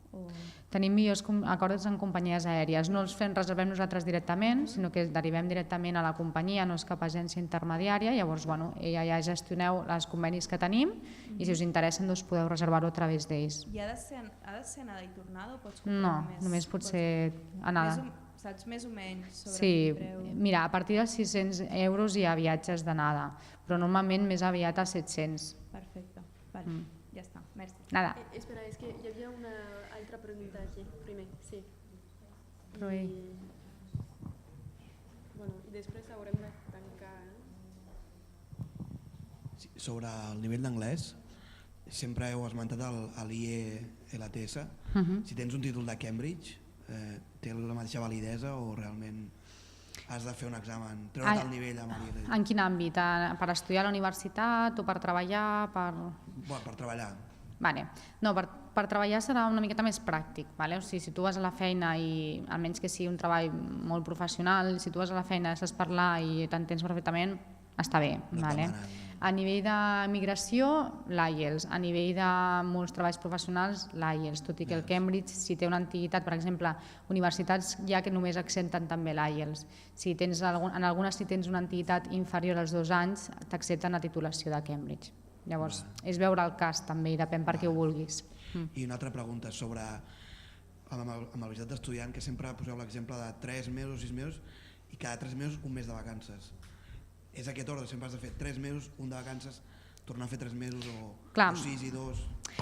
Tenim millors acords amb companyies aèries. No els reservem nosaltres directament, sinó que derivem directament a la companyia, no és cap agència intermediària, llavors ja gestioneu els convenis que tenim i si us interessen podeu reservar-ho a través d'ells. I ha de ser anada i tornada o pots comprar només? No, només pot ser anada. Saps més o menys sobre el preu? Sí, mira, a partir dels 600 euros hi ha viatges d'anada, però normalment més aviat a 700. Perfecte, ja està, merci. Nada. Espera, és que hi havia una altra pregunta aquí, primer, sí. I després haurem de tancar. Sí, sobre el nivell d'anglès, sempre heu esmentat l'IELTS. Si tens un títol de Cambridge, té la mateixa validesa o realment has de fer un examen, treure't el nivell amb l'IELTS? En quin àmbit? Per estudiar a la universitat o per treballar? Per treballar. No, per treballar serà una miqueta més pràctic. O sigui, si tu vas a la feina i almenys que sigui un treball molt professional, si tu vas a la feina, saps parlar i t'entens perfectament, està bé. A nivell de migració, l'IELTS. A nivell de molts treballs professionals, l'IELTS, tot i que el Cambridge, si té una antiguitat, per exemple, universitats ja que només accepten també l'IELTS. En algunes, si tens una antiguitat inferior als 2 anys, t'accepten la titulació de Cambridge. Llavors, és veure el cas també i depèn per què ho vulguis. I una altra pregunta sobre amb el visat d'estudiant, que sempre poseu l'exemple de 3 mesos, 6 mesos i cada 3 mesos un mes de vacances. És aquest ordre, sempre has de fer 3 mesos, un de vacances, tornar a fer 3 mesos o 6 i 2...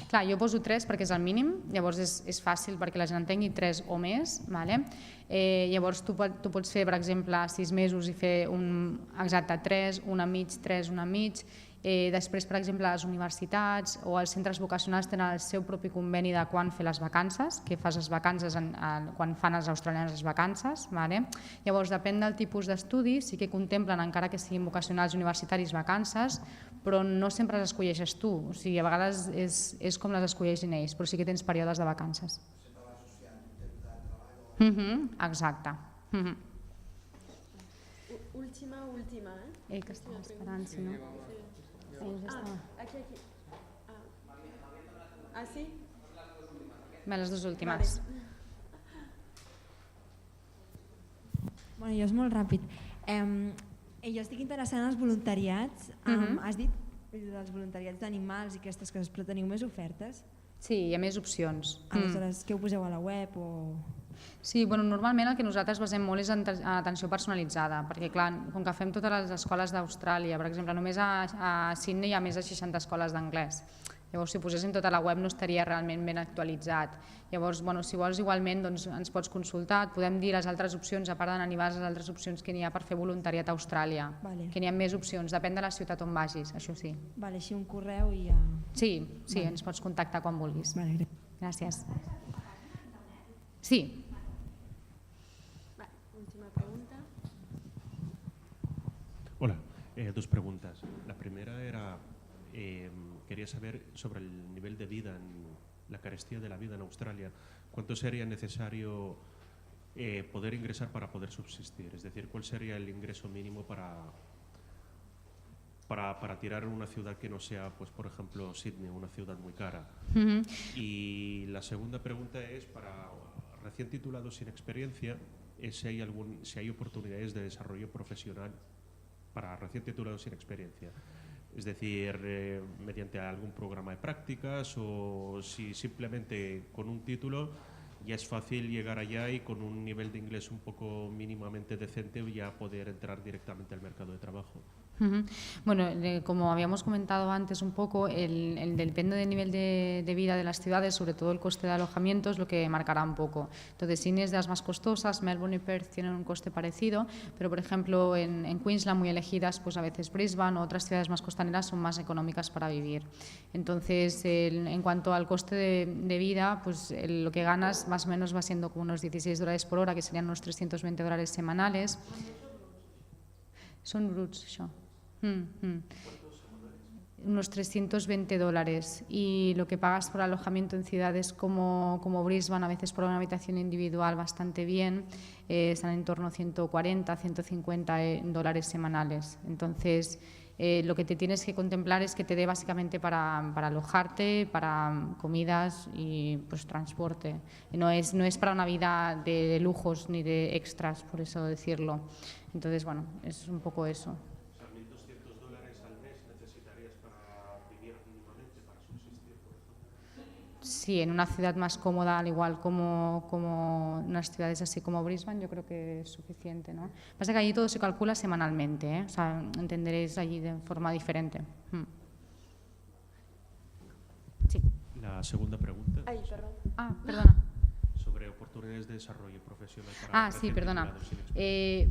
Clar, jo poso 3 perquè és el mínim, llavors és fàcil perquè la gent entengui 3 o més. Llavors tu pots fer, per exemple, 6 mesos i fer un exacte 3, un a mig, 3, un a mig, Després, per exemple, les universitats o els centres vocacionals tenen el seu propi conveni de quan fer les vacances, que fas les vacances quan fan els australians les vacances. Llavors, depèn del tipus d'estudi, sí que contemplen, encara que siguin vocacionals i universitaris, vacances, però no sempre les escolleixes tu. O sigui, a vegades és com les escolleixin ells, però sí que tens períodes de vacances. Exacte. Última, que estava esperant, si no... Aquí. Sí? Les dues últimes. Bueno, jo és molt ràpid. Jo estic interessada en els voluntariats. Has dit dels voluntariats d'animals i aquestes coses, però teniu més ofertes? Sí, hi ha més opcions. Aleshores, què ho poseu a la web? Sí, normalment el que nosaltres basem molt és en atenció personalitzada, perquè clar, com que fem totes les escoles d'Austràlia, per exemple, només a Sydney hi ha més de 60 escoles d'anglès. Llavors, si ho poséssim tot a la web no estaria realment ben actualitzat. Llavors, si vols igualment ens pots consultar, et podem dir les altres opcions, a part d'animals, les altres opcions que n'hi ha per fer voluntariat a Austràlia, que n'hi ha més opcions, depèn de la ciutat on vagis, això sí. Així un correu i ja... Sí, ens pots contactar quan vulguis. Gràcies. Sí. Última pregunta. Hola, dos preguntas. La primera era, quería saber sobre el nivel de vida, la carestía de la vida en Australia. ¿Cuánto sería necesario poder ingresar para poder subsistir? Es decir, ¿cuál sería el ingreso mínimo para tirar en una ciudad que no sea, pues por ejemplo, Sydney, una ciudad muy cara? Y la segunda pregunta es para recién titulados sin experiencia, si hay oportunidades de desarrollo profesional para recién titulados sin experiencia. Es decir, mediante algún programa de prácticas o si simplemente con un título ya es fácil llegar allá y con un nivel de inglés un poco mínimamente decente ya poder entrar directamente al mercado de trabajo. Bueno, como habíamos comentado antes un poco, depende del nivel de vida de las ciudades, sobre todo el coste de alojamiento es lo que marcará un poco. Entonces, Sydney es de las más costosas, Melbourne y Perth tienen un coste parecido, pero por ejemplo en Queensland, muy elegidas, pues a veces Brisbane o otras ciudades más costaneras son más económicas para vivir. Entonces, en cuanto al coste de vida, pues lo que ganas más o menos va siendo como unos $16 por hora, que serían unos $320 semanales. Son bruts, això. Unos $320 y lo que pagas por alojamiento en ciudades como Brisbane, a veces por una habitación individual bastante bien, están en torno a $140, $150 semanales. Entonces, lo que te tienes que contemplar es que te dé básicamente para alojarte, para comidas y pues transporte. No es para una vida de lujos ni de extras, por eso decirlo. Entonces, bueno, es un poco eso. Sí, en una ciudad más cómoda, al igual como unas ciudades así como Brisbane, yo creo que es suficiente, ¿no? Pasa que allí todo se calcula semanalmente, ¿eh? O sea, entenderéis allí de forma diferente. Sí. La segunda pregunta. Ay, perdón. Perdona. Sobre oportunidades de desarrollo profesional para sí, perdona.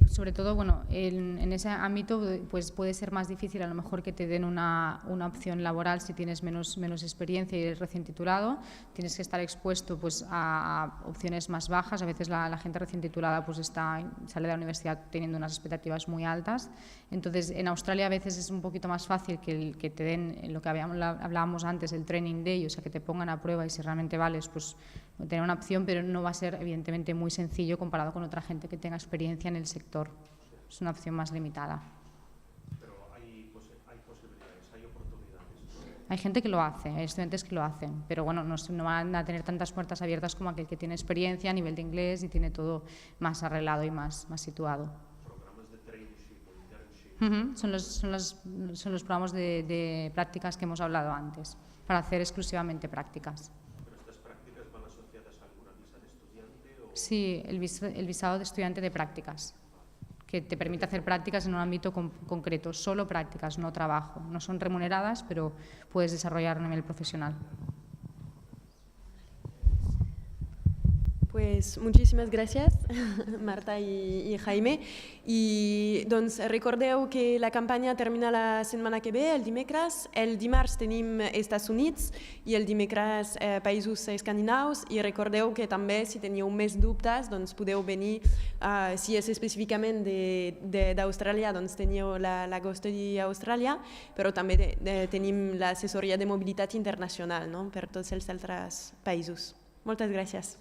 Sobre todo, bueno, en ese ámbito pues puede ser más difícil a lo mejor que te den una opción laboral si tienes menos experiencia y eres recién titulado. Tienes que estar expuesto pues a opciones más bajas. A veces la gente recién titulada pues sale de la universidad teniendo unas expectativas muy altas. Entonces, en Australia a veces es un poquito más fácil que te den lo que hablábamos antes, el training day, o sea, que te pongan a prueba y si realmente vales, pues tener una opción, pero no va a ser evidentemente muy sencillo comparado con otra gente que tenga experiencia en el sector. Es una opción más limitada. Pero hay posibilidades, hay oportunidades. Hay gente que lo hace, hay estudiantes que lo hacen, pero bueno, no van a tener tantas puertas abiertas como aquel que tiene experiencia a nivel de inglés y tiene todo más arreglado y más situado. Programas de traineeship o internship. Son los programas de prácticas que hemos hablado antes, para hacer exclusivamente prácticas. Sí, el visado de estudiante de prácticas, que te permite hacer prácticas en un ámbito concreto, solo prácticas, no trabajo. No son remuneradas, pero puedes desarrollar a nivel profesional. Pues muchísimas gràcies, Marta i Jaime. I doncs recordeu que la campanya termina la setmana que ve, el dimecres. El dimarts tenim Estats Units i el dimecres països escandinaus. I recordeu que també, si teniu més dubtes, doncs podeu venir. Si és específicament d'Austràlia, doncs teniu la Custody Austràlia, però també tenim l'assessoria de mobilitat internacional, no? Per tots els altres països. Moltes gràcies.